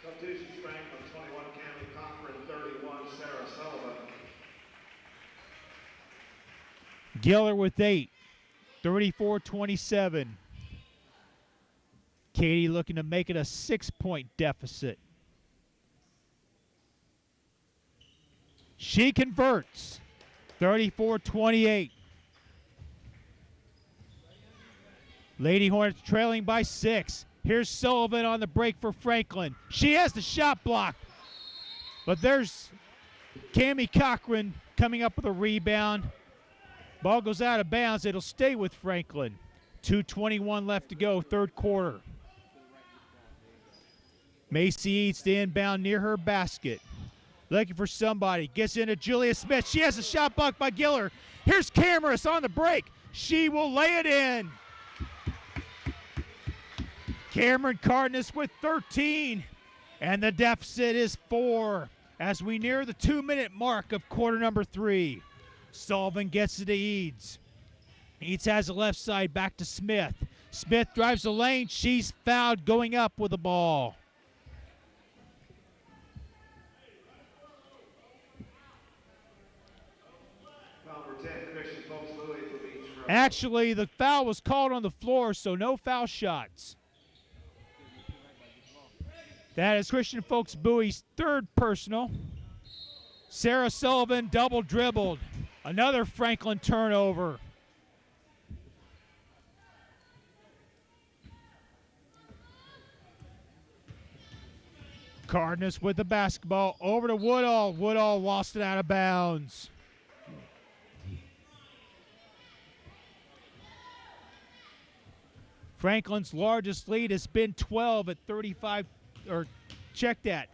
Substitutions, Franklin, 21, Cammy Cochran, 31, Sarah Sullivan.
Giller with 8. 34-27. Katie looking to make it a 6-point deficit. She converts. 34-28. Lady Hornets trailing by 6. Here's Sullivan on the break for Franklin. She has the shot block. But there's Cammie Cochran coming up with a rebound. Ball goes out of bounds. It'll stay with Franklin. 2:21 left to go, third quarter. Macy Eads to inbound near her basket. Looking for somebody. Gets into Julia Smith. She has a shot blocked by Giller. Here's Cameras on the break. She will lay it in. Cameron Cardenas with 13. And the deficit is 4 as we near the 2-minute mark of quarter number 3. Sullivan gets it to Eads. Eads has the left side back to Smith. Smith drives the lane. She's fouled going up with the ball. Actually, the foul was called on the floor, so no foul shots. That is Christian Folks Bowie's third personal. Sarah Sullivan double dribbled. Another Franklin turnover. Cardenas with the basketball over to Woodall. Woodall lost it out of bounds. Franklin's largest lead has been 12 at 35, or check that,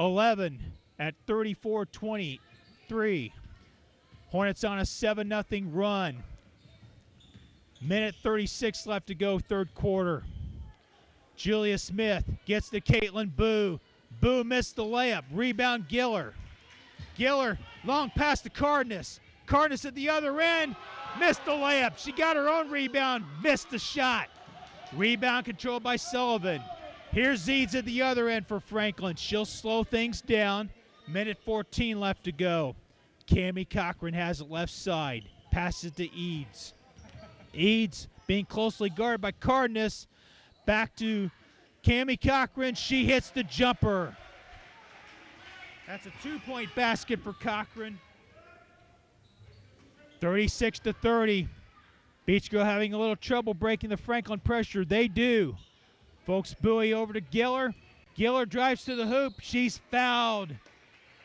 11 at 34-23. Hornets on a 7-0 run. Minute 36 left to go, third quarter. Julia Smith gets to Caitlin Boo. Boo missed the layup. Rebound Giller. Giller, long pass to Cardenas. Cardenas at the other end, missed the layup. She got her own rebound, missed the shot. Rebound controlled by Sullivan. Here's Eads at the other end for Franklin. She'll slow things down. Minute 14 left to go. Cammie Cochran has it left side. Passes to Eads. Eads being closely guarded by Cardenas. Back to Cammie Cochran. She hits the jumper. That's a 2-point basket for Cochran. 36-30. Beach Grove having a little trouble breaking the Franklin pressure. They do. Folks buoy over to Giller. Giller drives to the hoop. She's fouled.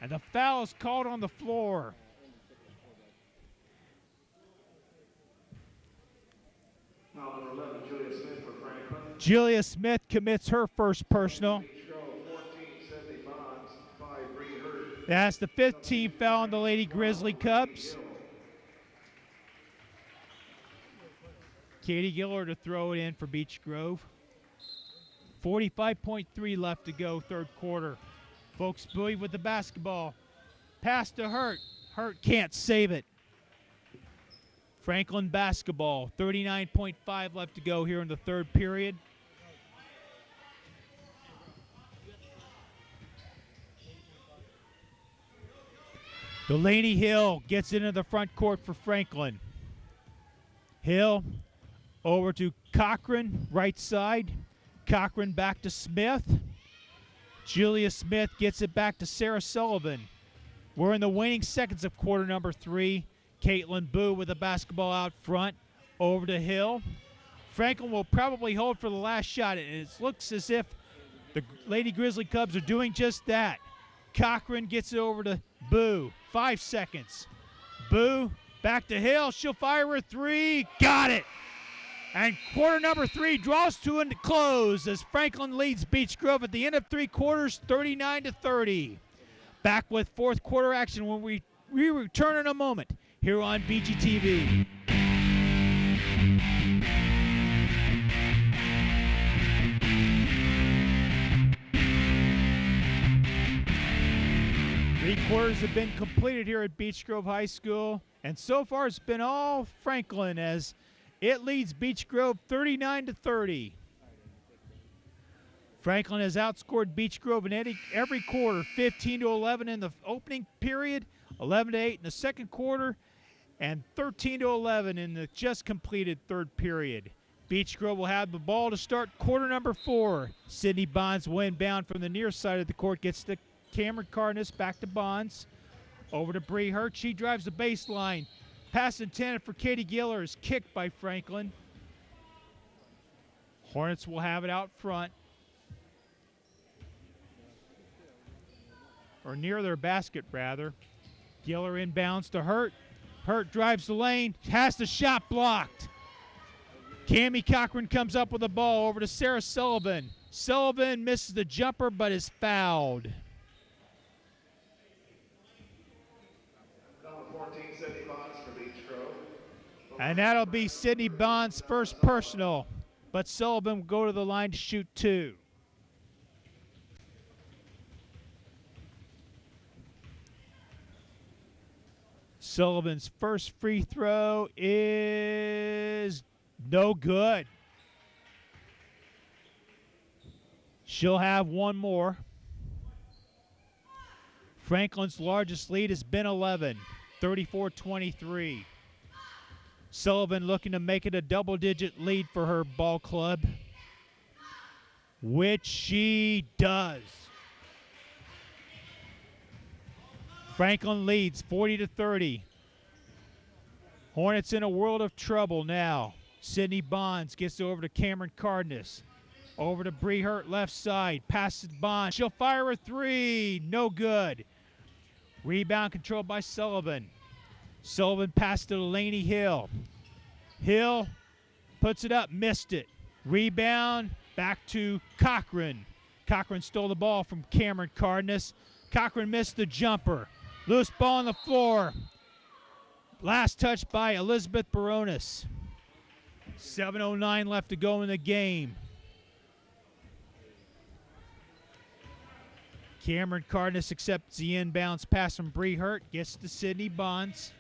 And the foul is called on the floor.
Now number 11, Julia Smith for Franklin.
Julia Smith commits her first personal.
Beach Grove 14, Sydney Bonds, 5, Bree Hurd.
That's the 15th foul on the Lady Grizzly Cubs. Katie Giller to throw it in for Beach Grove. 45.3 left to go, third quarter. Folks Bowie with the basketball. Pass to Hurt. Hurt can't save it. Franklin basketball. 39.5 left to go here in the third period. Delaney Hill gets into the front court for Franklin. Hill over to Cochran, right side. Cochran back to Smith. Julia Smith gets it back to Sarah Sullivan. We're in the waning seconds of quarter number 3. Caitlin Boo with the basketball out front. Over to Hill. Franklin will probably hold for the last shot. It looks as if the Lady Grizzly Cubs are doing just that. Cochran gets it over to Boo. 5 seconds. Boo back to Hill. She'll fire a 3. Got it. And quarter number 3 draws to a close as Franklin leads Beech Grove at the end of 3 quarters, 39-30. Back with fourth quarter action when we return in a moment here on BGTV. Three quarters have been completed here at Beech Grove High School, and so far it's been all Franklin as it leads Beech Grove 39-30. Franklin has outscored Beech Grove in every quarter, 15-11 in the opening period, 11-8 in the second quarter, and 13-11 in the just completed third period. Beech Grove will have the ball to start quarter number 4. Sydney Bonds will inbound from the near side of the court, gets to Cameron Cardenas, back to Bonds. Over to Bree Hurt. She drives the baseline. Pass intended for Katie Giller is kicked by Franklin. Hornets will have it out front. Or near their basket, rather. Giller inbounds to Hurt. Hurt drives the lane. Has the shot blocked. Cammie Cochran comes up with the ball over to Sarah Sullivan. Sullivan misses the jumper but is fouled. And that'll be Sydney Bond's first personal. But Sullivan will go to the line to shoot 2. Sullivan's first free throw is no good. She'll have one more. Franklin's largest lead has been 11, 34-23. Sullivan looking to make it a double-digit lead for her ball club, which she does. Franklin leads 40-30. Hornets in a world of trouble now. Sydney Bonds gets over to Cameron Cardenas. Over to Brehert, left side. Passes Bond. She'll fire a three. No good. Rebound controlled by Sullivan. Sullivan passed to Delaney Hill. Hill puts it up, missed it. Rebound, back to Cochran. Cochran stole the ball from Cameron Cardenas. Cochran missed the jumper. Loose ball on the floor. Last touch by Elizabeth Baronis. 7:09 left to go in the game. Cameron Cardenas accepts the inbounds pass from Brehert. Gets to Sydney Bonds.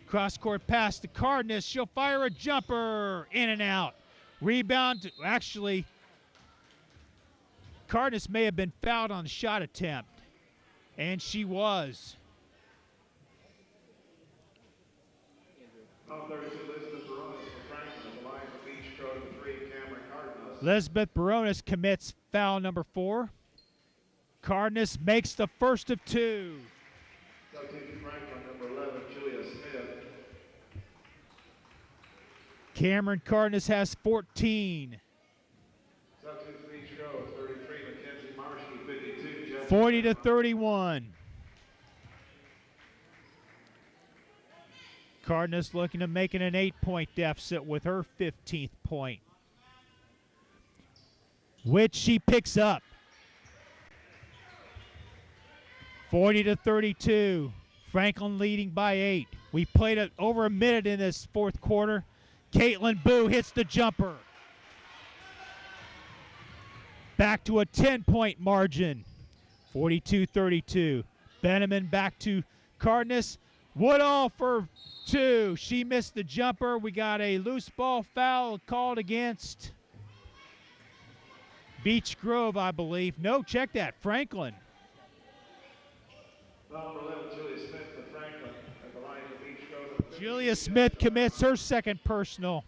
Cross-court pass to Cardenas. She'll fire a jumper. In and out. Rebound. Actually, Cardenas may have been fouled on the shot attempt. And she was.
Foul 32, Elizabeth Baronis for Franklin. The line for Beach Code 3, Cameron Cardenas.
Elizabeth Baronis commits foul number 4. Cardenas makes the first of 2.
Substitute Franklin, number 11, Julia Smith.
Cameron Cardenas has 14.
Substitute Beach Code 33, Mackenzie Marshall, 52, Jeff.
40-31. Cardenas looking to make it an 8-point deficit with her 15th point, which she picks up. 40-32. Franklin leading by 8. We played it over a minute in this fourth quarter. Caitlin Boo hits the jumper. Back to a 10-point margin. 42-32. Benjamin back to Cardenas. Woodall for 2. She missed the jumper. We got a loose ball foul called against Beech Grove, I believe. No, check that. Franklin.
Number 11, Julia Smith for Franklin. At the line for Beach Code.
Julia Smith commits her second personal.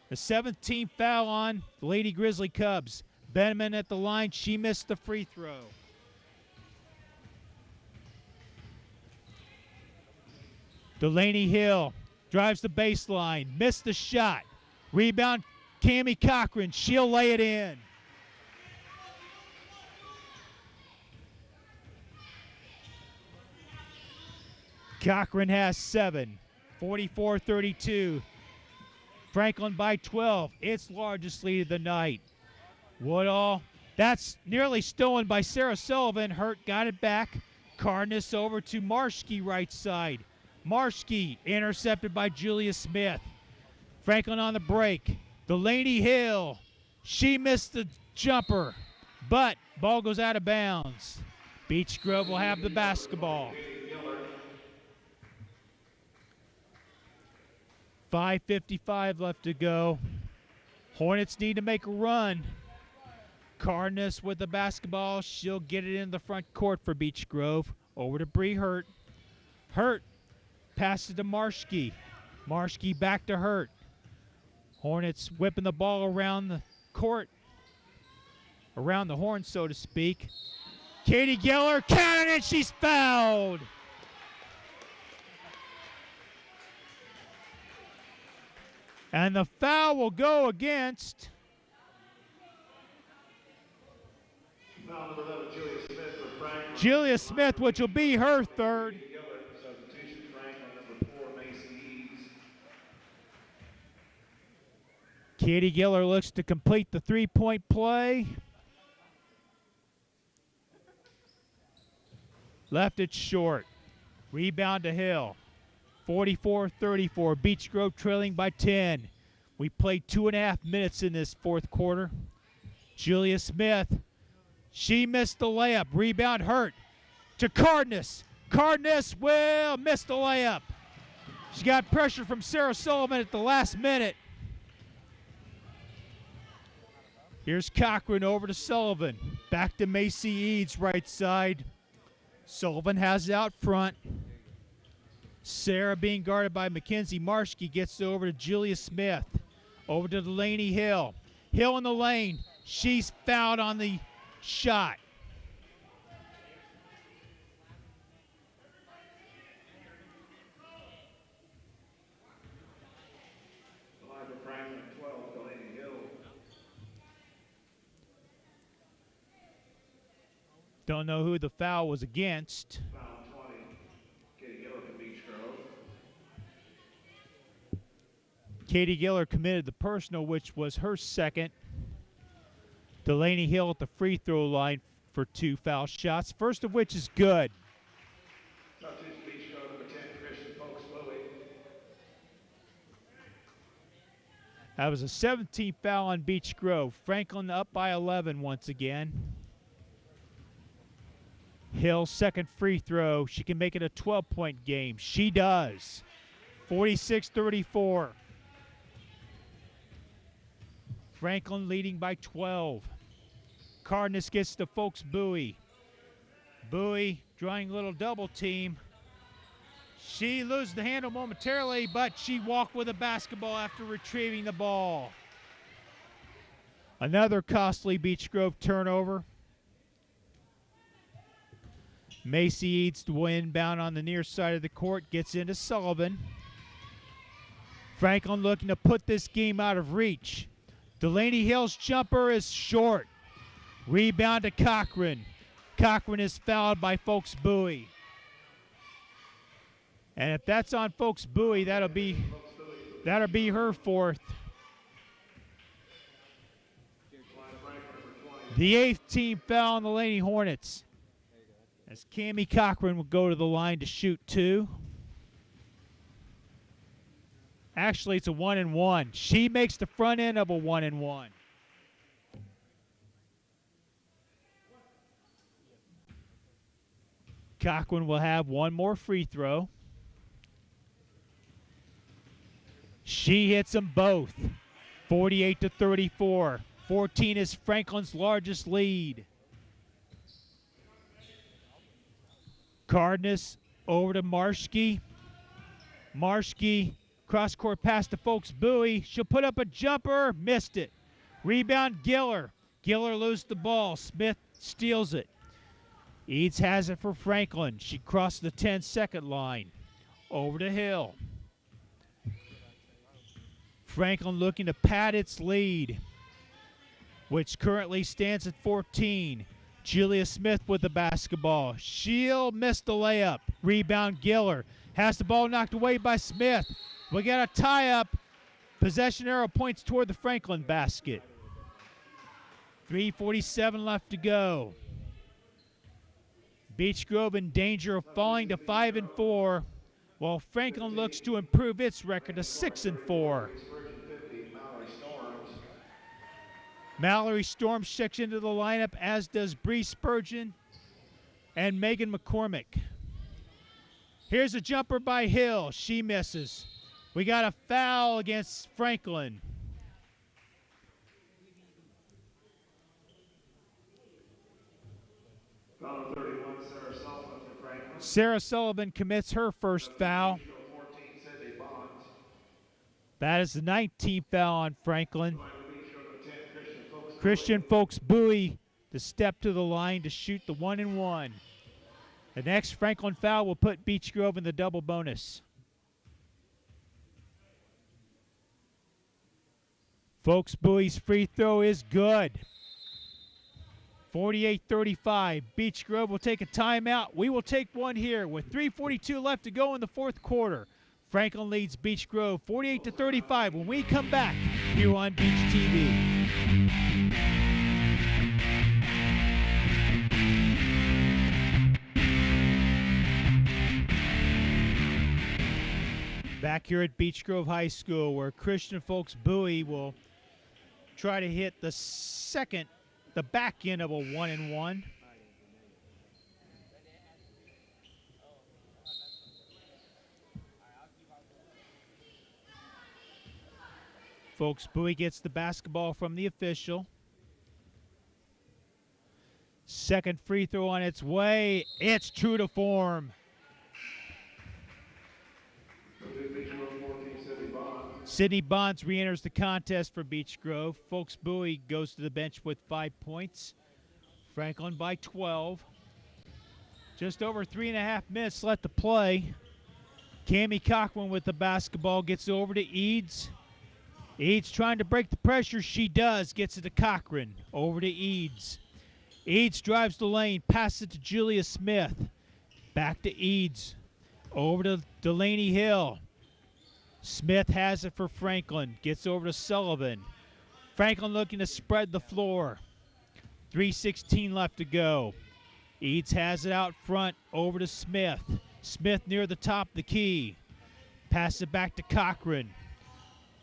The 17th foul on the Lady Grizzly Cubs. Benjamin at the line. She missed the free throw. Delaney Hill drives the baseline. Missed the shot. Rebound, Cammie Cochran. She'll lay it in. Cochran has 7. 44-32. Franklin by 12. Its largest lead of the night. Woodall. That's nearly stolen by Sarah Sullivan. Hurt got it back. Cardenas over to Marshke right side. Marshke intercepted by Julia Smith. Franklin on the break. Delaney Hill. She missed the jumper, but ball goes out of bounds. Beech Grove will have the basketball. 5:55 left to go. Hornets need to make a run. Cardenas with the basketball. She'll get it in the front court for Beech Grove. Over to Brehert. Hurt passes to Marshke. Marshke back to Hurt. Hornets whipping the ball around the court. Around the horn, so to speak. Katie Geller, counting it, she's fouled. And the foul will go against
Number 11, Julia Smith for Franklin.
Julia Smith, which will be her third.
Substitution Franklin, number 4, Macy Eads.
Katie Giller looks to complete the three-point play. Left it short. Rebound to Hill. 44-34. Beech Grove trailing by 10. We played 2.5 minutes in this fourth quarter. Julia Smith. She missed the layup. Rebound Hurt to Cardenas. Cardenas will miss the layup. She got pressure from Sarah Sullivan at the last minute. Here's Cochran over to Sullivan. Back to Macy Eads, right side. Sullivan has it out front. Sarah being guarded by Mackenzie Marshke gets it over to Julia Smith. Over to Delaney Hill. Hill in the lane. She's fouled on the shot. Don't know who the foul was against.
Foul 20, Katie Giller from Beach Grove.
Katie Giller committed the personal, which was her second. Delaney Hill at the free throw line for 2 foul shots, first of which is good.
Substitute Beach Grove, number 10, Christian Folks Bowie.
That was a 17th foul on Beach Grove. Franklin up by 11 once again. Hill, second free throw. She can make it a 12-point game. She does. 46-34. Franklin leading by 12. Cardenas gets to Folks Bowie. Bowie drawing a little double team. She loses the handle momentarily, but she walked with a basketball after retrieving the ball. Another costly Beach Grove turnover. Macy Eads to inbound on the near side of the court, gets into Sullivan. Franklin looking to put this game out of reach. Delaney Hill's jumper is short. Rebound to Cochran. Cochran is fouled by Folks Bowie. And if that's on Folks Bowie, that'll be her fourth. The 8th team foul on the Lady Hornets, as Cammie Cochran will go to the line to shoot 2. Actually, it's a 1-and-1. She makes the front end of a 1-and-1. Cochran will have one more free throw. She hits them both. 48-34. 14 is Franklin's largest lead. Cardenas over to Marshke. Marshke, cross-court pass to Folks Bowie. She'll put up a jumper, missed it. Rebound, Giller. Giller loses the ball. Smith steals it. Eads has it for Franklin. She crossed the 10-second line. Over to Hill. Franklin looking to pad its lead, which currently stands at 14. Julia Smith with the basketball. She'll miss the layup. Rebound, Giller. Has the ball knocked away by Smith. We got a tie-up. Possession arrow points toward the Franklin basket. 3:47 left to go. Beach Grove in danger of falling to 5-4, while Franklin looks to improve its record to 6-4. Mallory Storm checks into the lineup, as does Bree Spurgeon and Megan McCormick. Here's a jumper by Hill. She misses. We got a foul against Franklin.
Foul 31, Sarah Sullivan for Franklin.
Sarah Sullivan commits her first foul.
14, Cindy Bonds.
That is the 19th foul on Franklin. Christian Folks Bowie to step to the line to shoot the 1-and-1. The next Franklin foul will put Beach Grove in the double bonus. Folks Bowie's free throw is good. 48-35. Beach Grove will take a timeout. We will take one here with 3:42 left to go in the fourth quarter. Franklin leads Beach Grove 48-35 when we come back here on BGTV. Back here at Beach Grove High School, where Christian Folks Bowie will try to hit the back end of a 1-and-1. Folks Bowie gets the basketball from the official. Second free throw on its way. It's true to form. Sydney Bonds re-enters the contest for Beach Grove. Folks Bowie goes to the bench with 5 points. Franklin by 12. Just over 3.5 minutes left to play. Cammie Cochran with the basketball gets over to Eads. Eads trying to break the pressure. She does. Gets it to Cochran. Over to Eads. Eads drives the lane, passes it to Julia Smith. Back to Eads. Over to Delaney Hill. Smith has it for Franklin. Gets over to Sullivan. Franklin looking to spread the floor. 3:16 left to go. Eads has it out front. Over to Smith. Smith near the top of the key. Passes it back to Cochran.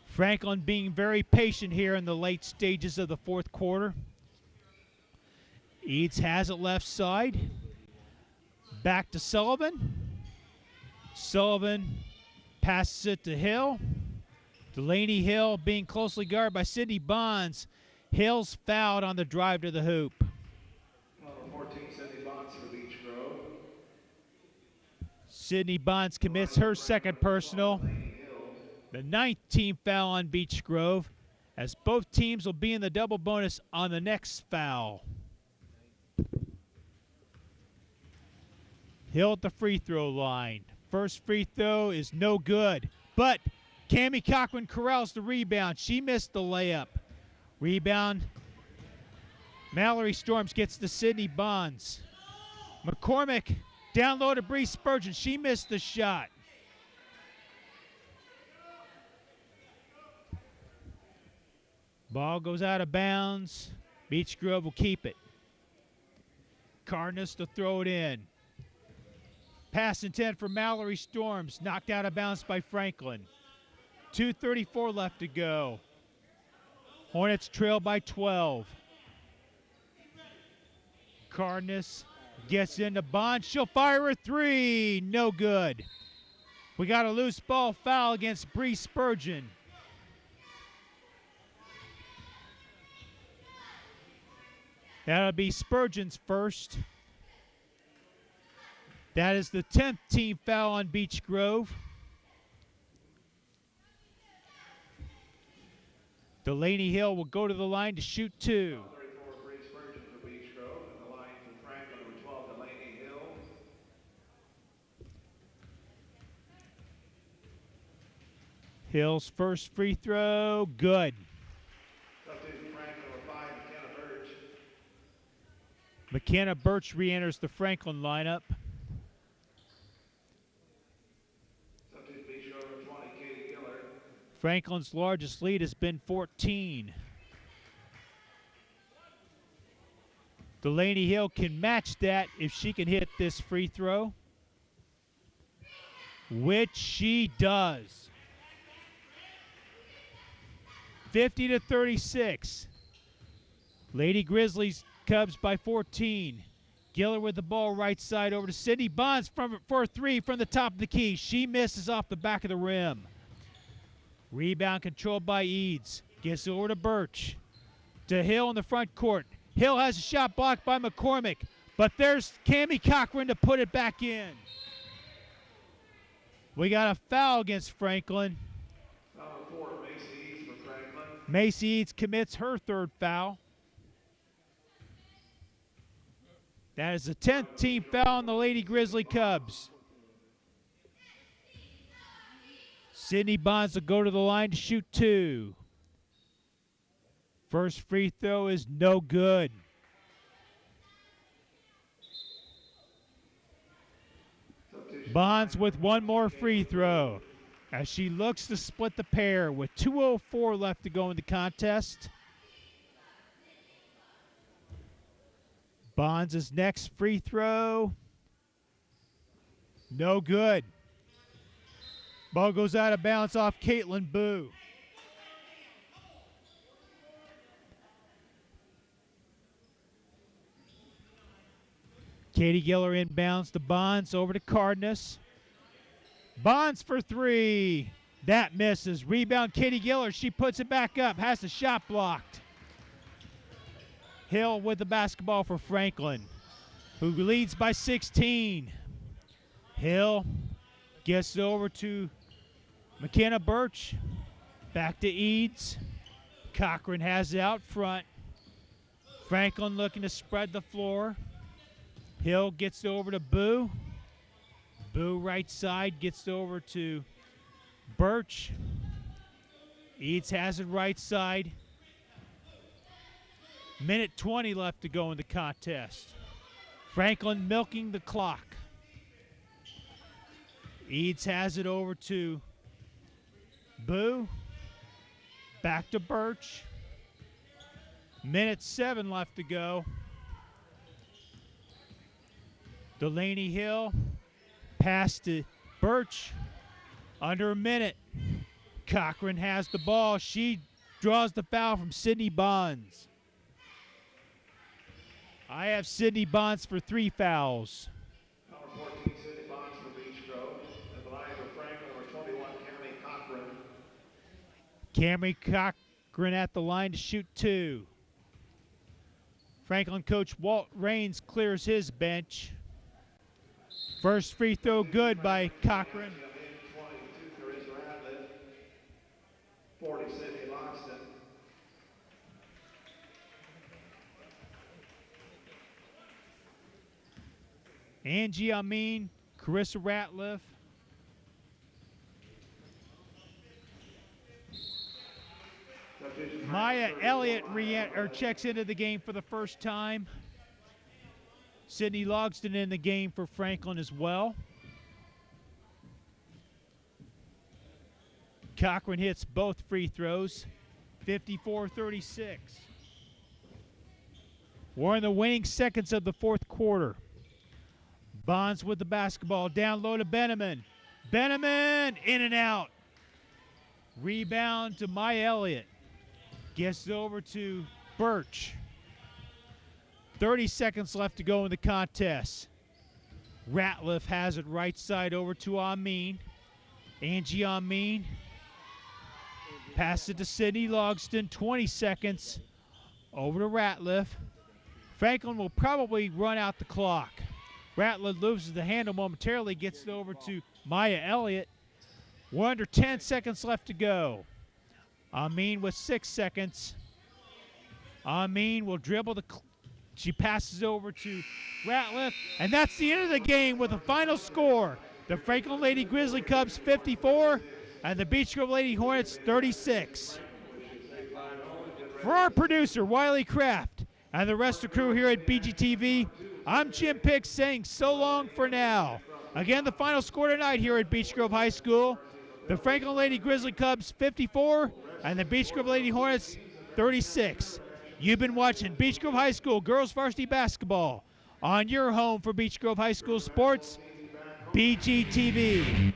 Franklin being very patient here in the late stages of the fourth quarter. Eads has it left side. Back to Sullivan. Sullivan passes it to Hill. Delaney Hill being closely guarded by Sydney Bonds. Hill's fouled on the drive to the hoop.
Number 14, Sydney Bonds for Beach Grove.
Sydney Bonds commits her second personal. The 19th foul on Beach Grove, as both teams will be in the double bonus on the next foul. Hill at the free throw line. First free throw is no good, but Cammie Cochran corrals the rebound. She missed the layup. Rebound. Mallory Storms gets to Sydney Bonds. McCormick down low to Bree Spurgeon. She missed the shot. Ball goes out of bounds. Beach Grove will keep it. Cardenas to throw it in. Pass intent for Mallory Storms. Knocked out of bounds by Franklin. 2:34 left to go. Hornets trail by 12. Cardenas gets into Bond. She'll fire a three. No good. We got a loose ball foul against Bree Spurgeon. That'll be Spurgeon's first. That is the 10th team foul on Beach Grove. Delaney Hill will go to the line to shoot two.
34, Bree Spurgeon for Beach Grove. And the line for Franklin, number 12, Delaney Hill.
Hill's first free throw, good.
Substitute Franklin, number 5, McKenna Birch.
McKenna Birch re-enters the Franklin lineup.
Substitute Beach Grove, number 20, Katie Gillard.
Franklin's largest lead has been 14. Delaney Hill can match that if she can hit this free throw, which she does. 50-36. Lady Grizzlies Cubs by 14. Gillard with the ball right side over to Sydney Bonds for a three from the top of the key. She misses off the back of the rim. Rebound controlled by Eads. Gets over to Birch. To Hill in the front court. Hill has a shot blocked by McCormick, but there's Cammie Cochran to put it back in. We got a foul against Franklin.
Number 4, Macy Eads for Franklin.
Macy Eads commits her third foul. That is the 10th team foul on the Lady Grizzly Cubs. Sydney Bonds will go to the line to shoot two. First free throw is no good. Bonds with one more free throw as she looks to split the pair with 2:04 left to go in the contest. Bonds' next free throw. No good. Ball goes out of bounds off Caitlin Boo. Katie Giller inbounds to Bonds, over to Cardenas. Bonds for three. That misses. Rebound Katie Giller. She puts it back up. Has the shot blocked. Hill with the basketball for Franklin, who leads by 16. Hill gets it over to McKenna Birch. Back to Eads. Cochran has it out front. Franklin looking to spread the floor. Hill gets it over to Boo. Boo right side gets it over to Birch. Eads has it right side. Minute 20 left to go in the contest. Franklin milking the clock. Eads has it over to Boo. Back to Birch. Minute 7 left to go. Delaney Hill. Pass to Birch. Under a minute. Cochran has the ball. She draws the foul from Sydney Bonds. I have Sydney Bonds for 3 fouls.
Number 14, Sydney Bonds for Beach Grove. At the line for Franklin, number 21, Cammy Cochran.
Camry Cochran at the line to shoot 2. Franklin coach Walt Raines clears his bench. First free throw good by Cochran.
22, Teresa Radlett. 40, Sydney Loxton.
Angie Amin, Carissa Ratliff. Maya Elliott checks into the game for the first time. Sydney Logston in the game for Franklin as well. Cochran hits both free throws, 54-36. We're in the waning seconds of the fourth quarter. Bonds with the basketball, down low to Benjamin. Benjamin, in and out. Rebound to Maya Elliott. Gets it over to Birch. 30 seconds left to go in the contest. Ratliff has it right side over to Amin. Angie Amin. Pass it to Sydney Logston. 20 seconds. Over to Ratliff. Franklin will probably run out the clock. Ratliff loses the handle momentarily. Gets it over to Maya Elliott. We're under 10 seconds left to go. Amin with 6 seconds. Amin will dribble the... She passes over to Ratliff, and that's the end of the game with a final score. The Franklin Lady Grizzly Cubs 54 and the Beech Grove Lady Hornets 36. For our producer, Wiley Craft, and the rest of the crew here at BGTV, I'm Jim Picks saying so long for now. Again, the final score tonight here at Beech Grove High School, the Franklin Lady Grizzly Cubs 54 and the Beech Grove Lady Hornets 36. You've been watching Beech Grove High School Girls Varsity Basketball on your home for Beech Grove High School Sports, BGTV.